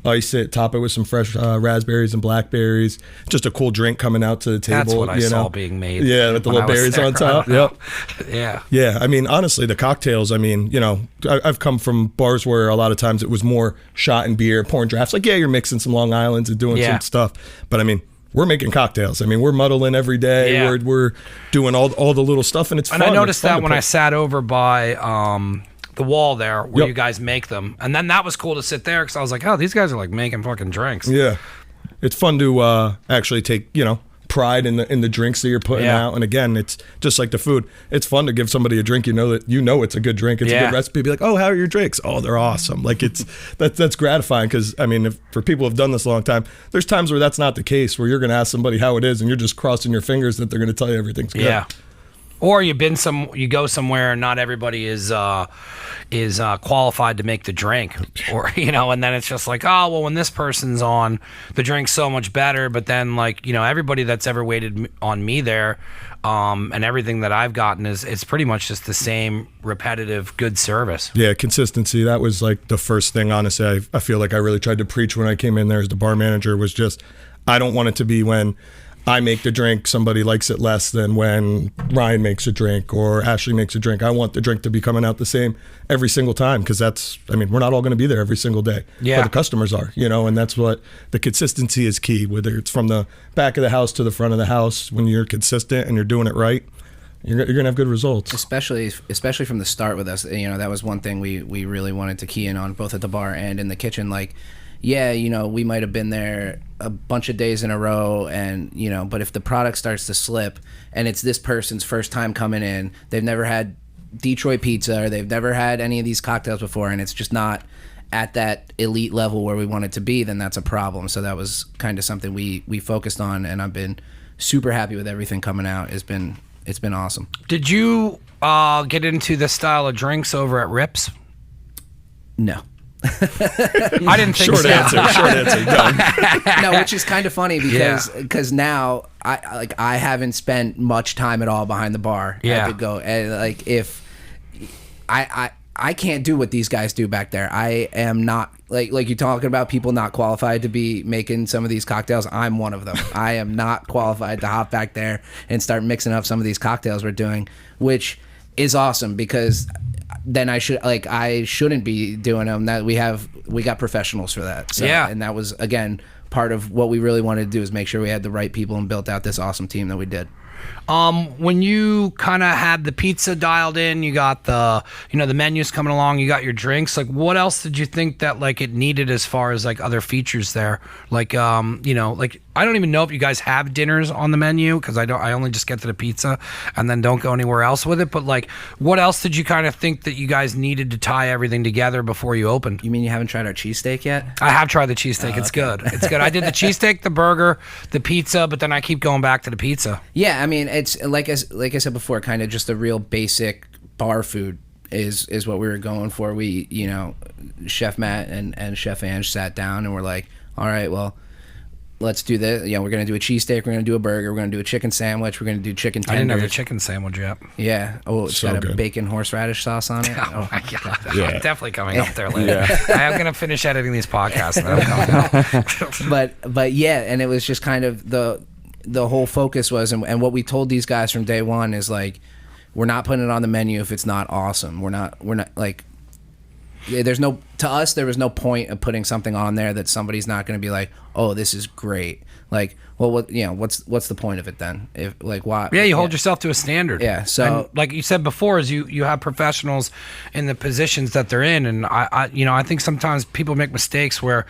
ice it, top it with some fresh raspberries and blackberries. Just a cool drink coming out to the table. That's what I saw being made. Yeah, with the little berries on top. Yep. Yeah. Yeah. I mean, honestly, the cocktails, I mean, I've come from bars where a lot of times it was more shot and beer, pouring drafts. Like, yeah, you're mixing some Long Islands and doing some stuff. But I mean, we're making cocktails. I mean, we're muddling every day. Yeah. We're doing all the little stuff, and it's fun. And I noticed that when I sat over by the wall there where you guys make them. And then that was cool to sit there, because I was like, oh, these guys are like making fucking drinks. Yeah. It's fun to actually take, pride in the drinks that you're putting out. And again, it's just like the food. It's fun to give somebody a drink that it's a good drink. It's a good recipe. Be like, oh, how are your drinks? Oh, they're awesome. Like, that's gratifying, because I mean, for people who've done this a long time, there's times where that's not the case, where you're going to ask somebody how it is and you're just crossing your fingers that they're going to tell you everything's good. Yeah. Or you go somewhere and not everybody is qualified to make the drink, or and then it's just like, oh well, when this person's on, the drink's so much better. But then everybody that's ever waited on me there, and everything that I've gotten it's pretty much just the same repetitive good service. Yeah, consistency. That was like the first thing. Honestly, I feel like I really tried to preach when I came in there as the bar manager. Was just, I don't want it to be when I make the drink, somebody likes it less than when Ryan makes a drink or Ashley makes a drink. I want the drink to be coming out the same every single time, because we're not all going to be there every single day. Yeah. But the customers are, and that's what the consistency is key, whether it's from the back of the house to the front of the house. When you're consistent and you're doing it right, you're going to have good results. Especially from the start with us. That was one thing we really wanted to key in on, both at the bar and in the kitchen. Like, yeah, we might have been there a bunch of days in a row, and but if the product starts to slip and it's this person's first time coming in, they've never had Detroit pizza or they've never had any of these cocktails before, and it's just not at that elite level where we want it to be, then that's a problem. So that was kind of something we focused on, and I've been super happy with everything coming out. It's been awesome. Did you get into this style of drinks over at Rips? No. I didn't think Short so. answer. Done. No, which is kind of funny because now I haven't spent much time at all behind the bar. Yeah. I could go and if I can't do what these guys do back there. I am not like you're talking about people not qualified to be making some of these cocktails. I'm one of them. I am not qualified to hop back there and start mixing up some of these cocktails we're doing, which is awesome because then I shouldn't be doing them. That we got professionals for that. So, yeah. And that was again part of what we really wanted to do, is make sure we had the right people and built out this awesome team that we did. When you kind of had the pizza dialed in, you got the menus coming along, you got your drinks, like what else did you think that like it needed as far as like other features there? Like, like I don't even know if you guys have dinners on the menu, because I only just get to the pizza and then don't go anywhere else with it. But like, what else did you kind of think that you guys needed to tie everything together before you opened? You mean you haven't tried our cheesesteak yet? I have tried the cheesesteak. It's good. It's good. I did the cheesesteak, the burger, the pizza, but then I keep going back to the pizza. Yeah, I mean, it's like I said before, kind of just a real basic bar food is what we were going for. We, Chef Matt and Chef Ange sat down and we're like, all right, well, let's do this. We're going to do a cheesesteak, we're going to do a burger, we're going to do a chicken sandwich, we're going to do chicken tenders. I didn't have the chicken sandwich yet. Yeah. Oh, it's So got a good. bacon horseradish sauce on it. Oh my God. Yeah. I'm definitely coming up there later. I am going to finish editing these podcasts and then I'm coming out. But yeah, and it was just kind of the whole focus was, and what we told these guys from day one is like, we're not putting it on the menu if it's not awesome. We're not like, there was no point of putting something on there that somebody's not going to be like, oh, this is great. Like, well, what's the point of it then? If like, why? Yeah, you hold yourself to a standard. Yeah, so and like you said before, is you have professionals in the positions that they're in, and I think sometimes people make mistakes where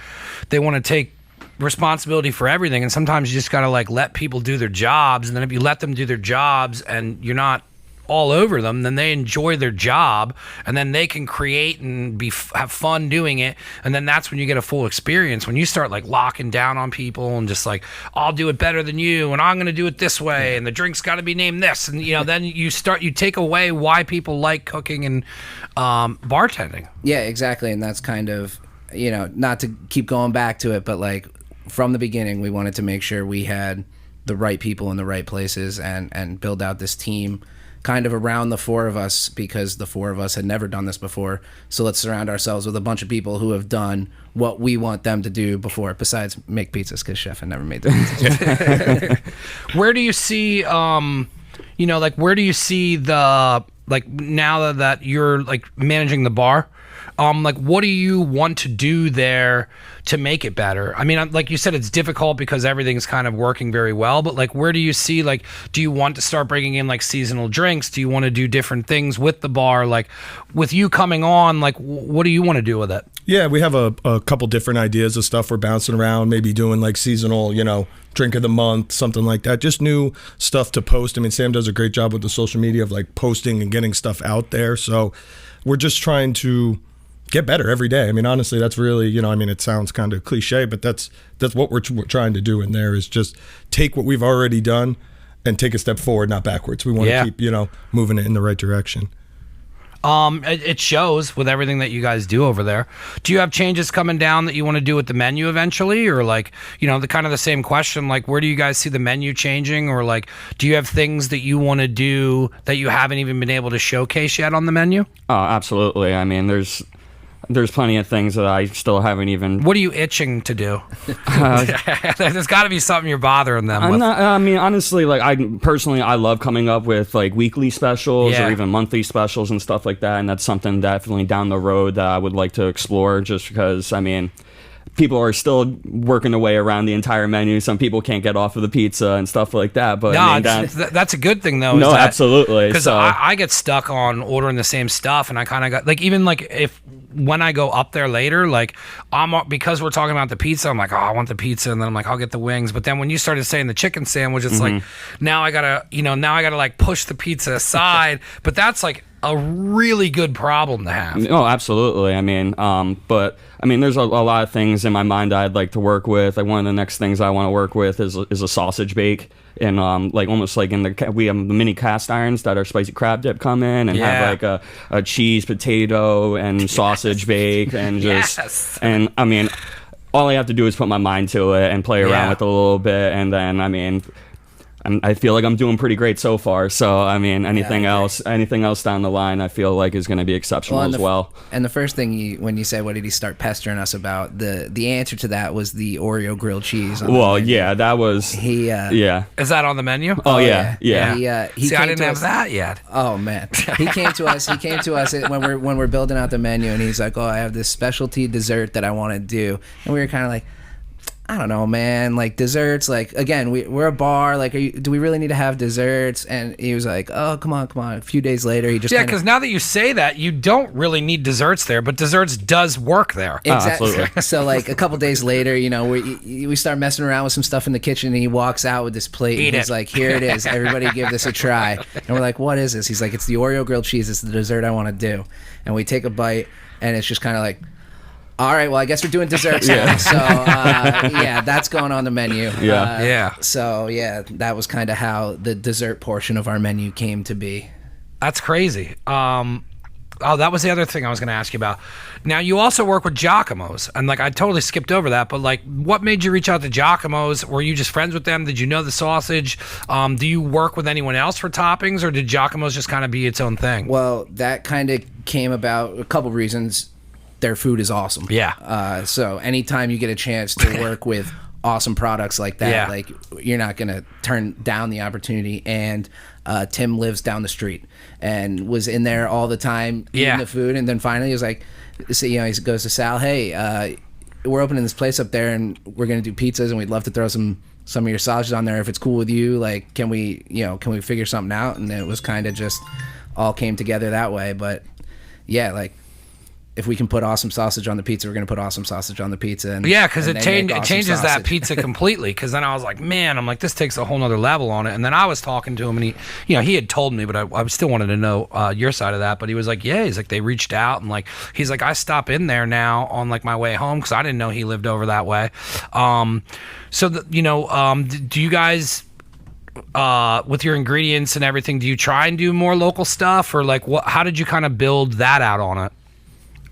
they want to take responsibility for everything, and sometimes you just got to like let people do their jobs, and then if you let them do their jobs and you're not all over them, then they enjoy their job, and then they can create and have fun doing it, and then that's when you get a full experience. When you start like locking down on people and just like, I'll do it better than you, and I'm going to do it this way, and the drink's got to be named this, and then you take away why people like cooking and bartending. Yeah, exactly, and that's kind of, not to keep going back to it, but like from the beginning, we wanted to make sure we had the right people in the right places and build out this team kind of around the four of us, because the four of us had never done this before. So let's surround ourselves with a bunch of people who have done what we want them to do before, besides make pizzas, because Chef had never made the pizzas. Where do you see, where do you see the, like, now that you're like managing the bar, like, what do you want to do there to make it better? I mean, like you said, it's difficult because everything's kind of working very well, but like, where do you see, like, do you want to start bringing in like seasonal drinks? Do you want to do different things with the bar? Like, with you coming on, like, what do you want to do with it? Yeah, we have a couple different ideas of stuff we're bouncing around, maybe doing like seasonal, drink of the month, something like that. Just new stuff to post. I mean, Sam does a great job with the social media of like posting and getting stuff out there. So we're just trying to get better every day. I mean, honestly, that's really, it sounds kind of cliche, but that's what we're trying to do in there, is just take what we've already done and take a step forward, not backwards. We want to keep, moving it in the right direction. It shows with everything that you guys do over there. Do you have changes coming down that you want to do with the menu eventually, or like, the kind of the same question, like, where do you guys see the menu changing, or like, do you have things that you want to do that you haven't even been able to showcase yet on the menu? Oh, absolutely. I mean, there's plenty of things that I still haven't even. What are you itching to do? There's got to be something you're bothering them with. I mean, honestly, like I love coming up with like weekly specials or even monthly specials and stuff like that, and that's something definitely down the road that I would like to explore. Just because, I mean, people are still working their way around the entire menu. Some people can't get off of the pizza and stuff like that. But no, I mean, that's a good thing though. No, absolutely. Because I get stuck on ordering the same stuff, and I kind of got like, even like when I go up there later, like because we're talking about the pizza, I'm like, oh, I want the pizza, and then I'm like, I'll get the wings. But then when you started saying the chicken sandwich, it's like now I gotta like push the pizza aside. But that's like a really good problem to have. Oh, absolutely. I mean, but I mean, there's a lot of things in my mind I'd like to work with. Like one of the next things I want to work with is a sausage bake, and like almost like we have the mini cast irons that our spicy crab dip come in, and have like a cheese, potato, and sausage bake, and just and I mean, all I have to do is put my mind to it and play around with it a little bit, and then I mean, I feel like I'm doing pretty great so far. So I mean, anything else down the line, I feel like is going to be exceptional as well. And the first thing when you say, what did he start pestering us about? The answer to that was the Oreo grilled cheese. Well, yeah, that was yeah. Is that on the menu? Oh yeah. He See, I didn't have that yet. Oh man, he came to us. He came to us when we're building out the menu, and he's like, "Oh, I have this specialty dessert that I want to do," and we were kind of like, I don't know, man, like desserts, like, again, we're a bar, like, do we really need to have desserts? And he was like, oh, come on. A few days later, he just because now that you say that, you don't really need desserts there, but desserts does work there. Exactly. Absolutely. So like a couple days later, we start messing around with some stuff in the kitchen, and he walks out with this plate. Eat and he's it. like, here it is. Everybody give this a try. And we're like, what is this? He's like, it's the Oreo grilled cheese. It's the dessert I want to do. And we take a bite, and it's just kind of like, all right, well, I guess we're doing desserts now. So, that's going on the menu. So, that was kind of how the dessert portion of our menu came to be. That's crazy. That was the other thing I was going to ask you about. Now, you also work with Giacomo's, and like I totally skipped over that, but like, what made you reach out to Giacomo's? Were you just friends with them? Did you know the sausage? Do you work with anyone else for toppings, or did Giacomo's just kind of be its own thing? Well, that kind of came about a couple reasons. Their food is awesome. Yeah. So anytime you get a chance to work with awesome products like that, like, you're not going to turn down the opportunity. And Tim lives down the street and was in there all the time eating the food. And then finally he was like, he goes to Sal, hey, we're opening this place up there, and we're going to do pizzas, and we'd love to throw some of your sausages on there if it's cool with you. Like, can we figure something out? And it was kind of just all came together that way. But yeah, like, if we can put awesome sausage on the pizza, we're going to put awesome sausage on the pizza. And, because and it awesome changes that sausage. pizza completely. Because then I was like, man, this takes a whole nother level on it. And then I was talking to him, and he had told me, but I still wanted to know your side of that. But he was like, he's like, they reached out, and like, he's like, I stop in there now on like my way home, because I didn't know he lived over that way. Do you guys, with your ingredients and everything, do you try and do more local stuff, or like how did you kind of build that out on it?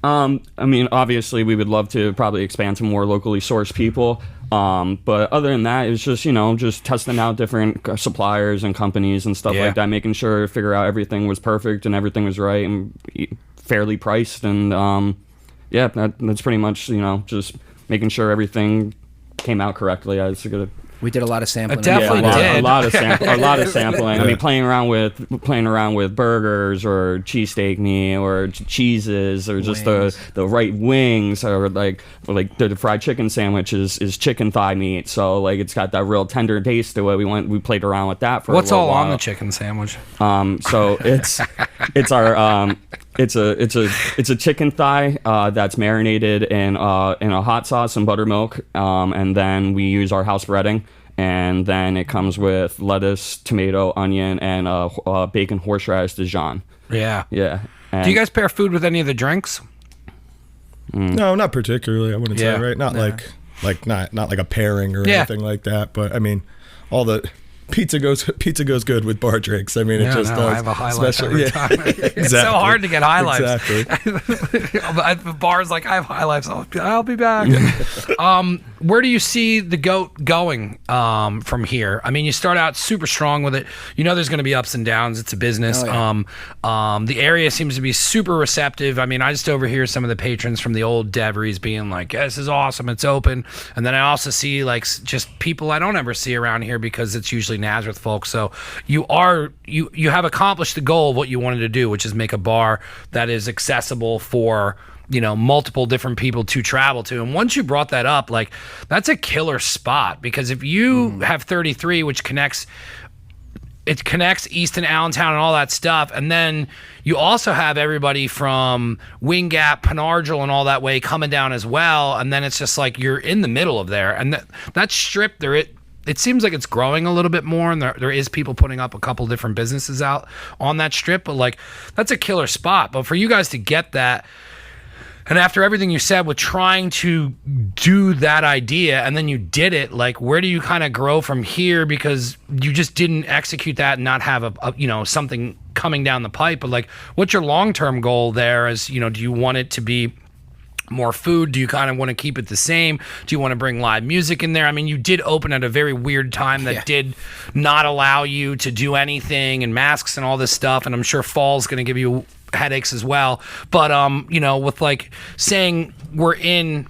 I mean, obviously, we would love to probably expand to more locally sourced people. But other than that, it's just, just testing out different suppliers and companies and stuff like that, making sure, figure out everything was perfect and everything was right and fairly priced. And that's pretty much, just making sure everything came out correctly. We did a lot of sampling. It definitely did. A lot of sampling. I mean, playing around with burgers or cheesesteak meat or cheeses or just the right wings, or like the fried chicken sandwich is chicken thigh meat. So like, it's got that real tender taste to it. We played around with that for What's a little all while. on the chicken sandwich? So it's our it's a chicken thigh that's marinated in a hot sauce and buttermilk, and then we use our house breading, and then it comes with lettuce, tomato, onion, and bacon horseradish Dijon. Yeah. And Do you guys pair food with any of the drinks? No, not particularly. I wouldn't say, right? Not like not like a pairing or anything like that. But I mean, all the pizza goes good with bar drinks. I mean, it just does. I have a high life every time. Exactly. It's so hard to get high lives. Exactly. Bars like, I have high lives. I'll be back. where do you see the goat going from here? I mean, you start out super strong with it. You know, there's going to be ups and downs. It's a business. Oh, yeah. The area seems to be super receptive. I mean, I just overhear some of the patrons from the old Deveries being like, yeah, this is awesome. It's open. And then I also see like just people I don't ever see around here because it's usually Nazareth folks. So you have accomplished the goal of what you wanted to do, which is make a bar that is accessible for, you know, multiple different people to travel to. And once you brought that up, like, that's a killer spot, because if you have 33, which connects Easton, Allentown, and all that stuff, and then you also have everybody from Wing Gap, Penargil, and all that way coming down as well, and then it's just like you're in the middle of there. And that strip there, it seems like it's growing a little bit more, and there is people putting up a couple different businesses out on that strip, but like, that's a killer spot. But for you guys to get that, and after everything you said with trying to do that idea, and then you did it, like, where do you kind of grow from here? Because you just didn't execute that and not have a you know, something coming down the pipe. But like, what's your long-term goal there? As you know, do you want it to be more food? Do you kind of want to keep it the same? Do you want to bring live music in there? I mean, you did open at a very weird time that did not allow you to do anything, and masks and all this stuff, and I'm sure fall's going to give you headaches as well. But you know, with like saying we're in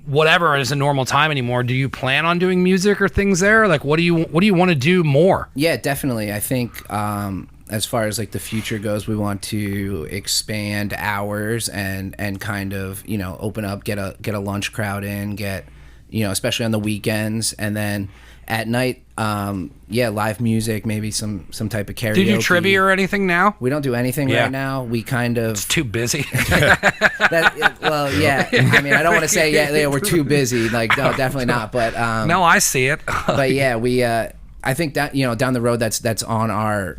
whatever is a normal time anymore, do you plan on doing music or things there? Like, what do you want to do more? Yeah, definitely. I think as far as like the future goes, we want to expand hours and kind of, you know, open up, get a lunch crowd in, get, you know, especially on the weekends, and then at night, live music, maybe some type of karaoke. Do you do trivia or anything now? We don't do anything right now. We kind of... It's too busy. Well, yeah. I mean, I don't want to say, yeah, we're too busy. Like, no, definitely not. But no, I see it. But yeah, we... I think that, you know, down the road, that's on our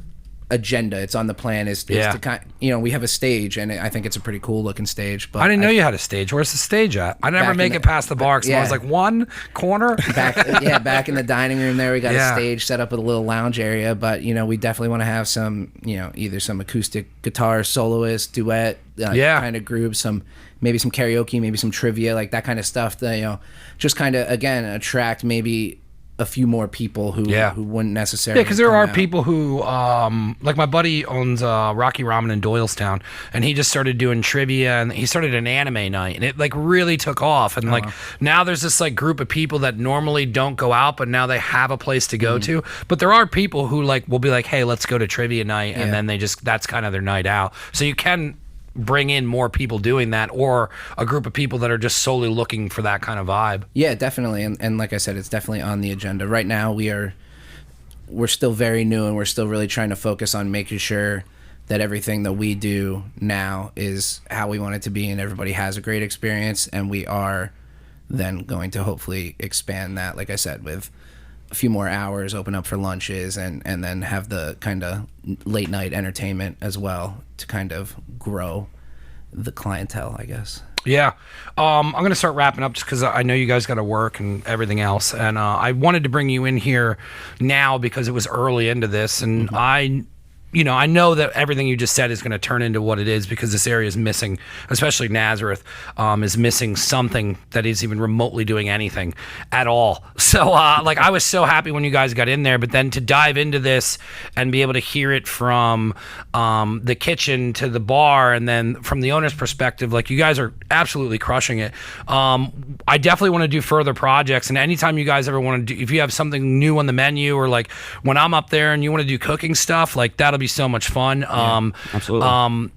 agenda. It's on the plan. Is to kind, you know, we have a stage, and I think it's a pretty cool looking stage. But I didn't know you had a stage. Where's the stage at? I never make it past the bar, because I was like, one corner. Back in the dining room there, we got a stage set up with a little lounge area. But you know, we definitely want to have some, you know, either some acoustic guitar soloist, duet, kind of group, maybe some karaoke, maybe some trivia, like that kind of stuff. That, you know, just kind of again attract maybe a few more people who wouldn't necessarily. Yeah, because there are people who, like my buddy owns Rocky Ramen in Doylestown, and he just started doing trivia, and he started an anime night, and it like really took off. And like now there's this like group of people that normally don't go out, but now they have a place to go to. But there are people who like will be like, hey, let's go to trivia night, and then that's kind of their night out. So you can bring in more people doing that, or a group of people that are just solely looking for that kind of vibe. Yeah, definitely. And like I said, it's definitely on the agenda. Right now we're still very new, and we're still really trying to focus on making sure that everything that we do now is how we want it to be, and everybody has a great experience. And we are then going to hopefully expand that, like I said, with a few more hours, open up for lunches, and then have the kind of late night entertainment as well to kind of grow the clientele, I guess. Yeah. I'm going to start wrapping up just because I know you guys got to work and everything else. And I wanted to bring you in here now because it was early into this. And I know that everything you just said is going to turn into what it is, because this area is missing, especially Nazareth, is missing something that is even remotely doing anything at all. So, like, I was so happy when you guys got in there, but then to dive into this and be able to hear it from the kitchen to the bar, and then from the owner's perspective, like, you guys are absolutely crushing it. I definitely want to do further projects, and anytime you guys ever want to do, if you have something new on the menu, or like when I'm up there and you want to do cooking stuff, like, that'll be so much fun. Absolutely.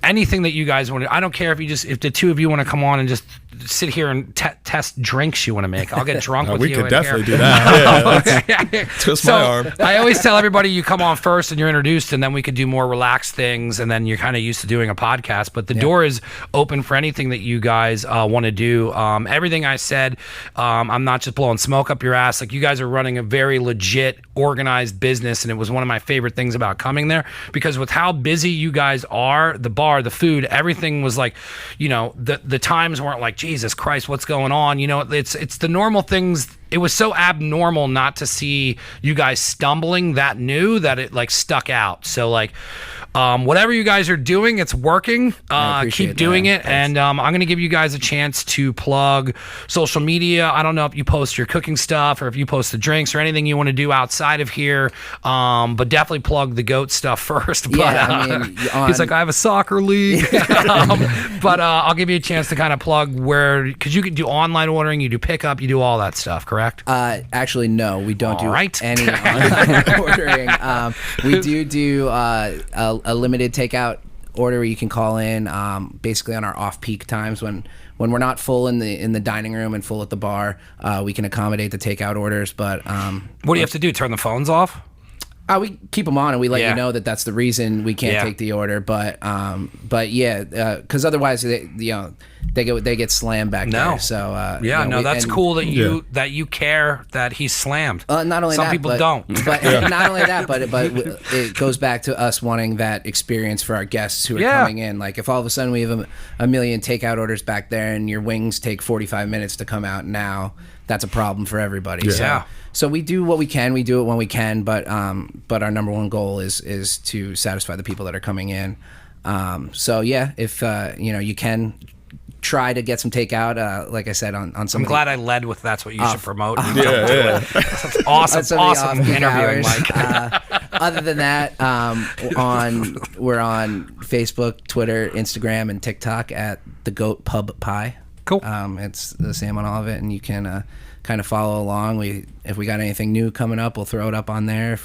Anything that you guys want to, I don't care if the two of you want to come on and just sit here and test drinks you want to make. I'll get drunk with we you. We could definitely here. do that. Yeah, twist my arm. I always tell everybody, you come on first and you're introduced, and then we could do more relaxed things, and then you're kind of used to doing a podcast. But the door is open for anything that you guys want to do. Everything I said, I'm not just blowing smoke up your ass. Like, you guys are running a very legit, organized business, and it was one of my favorite things about coming there, because with how busy you guys are, the bar, the food, everything was like, you know, the times weren't like, Jesus Christ, what's going on? You know, it's the normal things it was so abnormal not to see you guys stumbling that new that it like stuck out. So like, whatever you guys are doing, it's working. Keep doing it. And I'm going to give you guys a chance to plug social media. I don't know if you post your cooking stuff or if you post the drinks or anything you want to do outside of here. But definitely plug the goat stuff first. But he's like, I have a soccer league. But I'll give you a chance to kind of plug where, because you can do online ordering, you do pickup, you do all that stuff, correct? Actually, no, we don't do right. any online ordering. We do a limited takeout order where you can call in basically on our off-peak times when we're not full in the dining room and full at the bar. We can accommodate the takeout orders, but what do you have to do? Turn the phones off? We keep them on and we let you know that that's the reason we can't take the order. But yeah, because otherwise they get slammed back there. So that's cool that you care that he's slammed. Not only some that, people don't. But not only that, but it goes back to us wanting that experience for our guests who are coming in. Like if all of a sudden we have a million takeout orders back there and your wings take 45 minutes to come out now, that's a problem for everybody. Yeah. So we do what we can. We do it when we can. But our number one goal is to satisfy the people that are coming in. So yeah, if you can try to get some takeout. Like I said, on some. I'm glad I led with that's what you should promote. That's awesome interviewing, Mike. Other than that, we're on Facebook, Twitter, Instagram, and TikTok at the Goat Pub Pie. Cool. It's the same on all of it, and you can kind of follow along. If we got anything new coming up, we'll throw it up on there.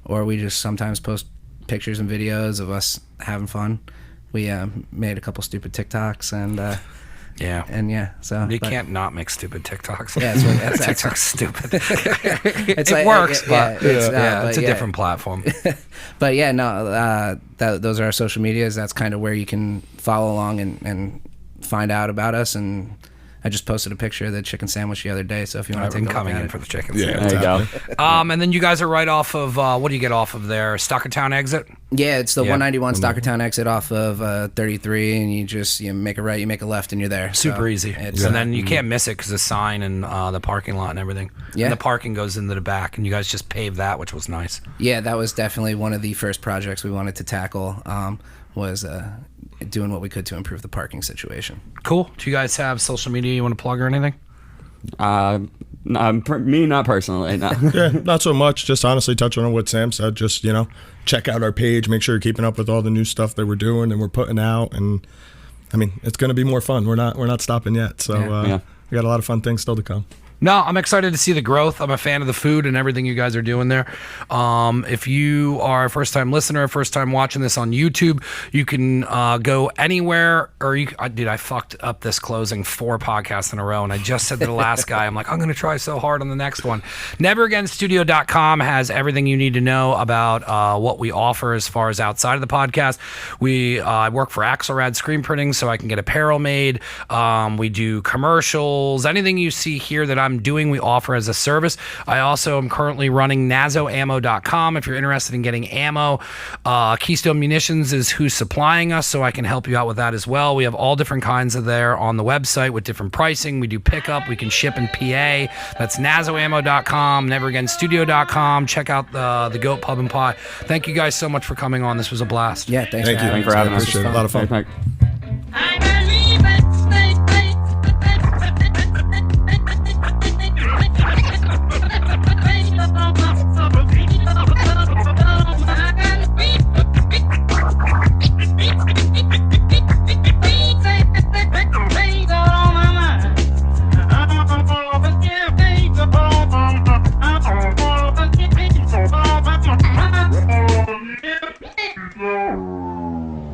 Or we just sometimes post pictures and videos of us having fun. We made a couple stupid TikToks and so you can't not make stupid TikToks. Yeah, that's TikTok's stupid. It works, but it's a different platform. But yeah, no, those are our social medias. That's kind of where you can follow along and find out about us. And I just posted a picture of the chicken sandwich the other day, so if you want to take a look coming at in it. for the chicken There sandwich. you go. And then you guys are right off of what do you get off of there? Stockertown exit? Yeah, it's the 191 Stockertown exit off of 33, and you just make a right, you make a left, and you're there. Super easy. And then you can't miss it because the sign and the parking lot and everything. Yeah. And the parking goes into the back, and you guys just paved that, which was nice. Yeah, that was definitely one of the first projects we wanted to tackle. Was doing what we could to improve the parking situation. Cool. Do you guys have social media you want to plug or anything? Me, not personally. No. Yeah, not so much. Just honestly touching on what Sam said. Just check out our page. Make sure you're keeping up with all the new stuff that we're doing and we're putting out. And I mean, it's going to be more fun. We're not stopping yet. So we got a lot of fun things still to come. No, I'm excited to see the growth. I'm a fan of the food and everything you guys are doing there. If you are a first-time listener, first-time watching this on YouTube, you can go anywhere. Or I fucked up this closing 4 podcasts in a row, and I just said to the last guy, I'm like, I'm going to try so hard on the next one. NeverAgainStudio.com has everything you need to know about what we offer as far as outside of the podcast. I work for Axelrad Screen Printing, so I can get apparel made. We do commercials. Anything you see here that I'm doing, we offer as a service. I also am currently running nazoammo.com if you're interested in getting ammo. Keystone Munitions is who's supplying us, so I can help you out with that as well. We have all different kinds of there on the website with different pricing. We do pickup. We can ship in PA. That's nazoammo.com, neveragainstudio.com. Check out the Goat Pub and Pie. Thank you guys so much for coming on. This was a blast. Yeah, thanks Thank you. Thanks for having us. Appreciate it. A lot of fun. Thanks.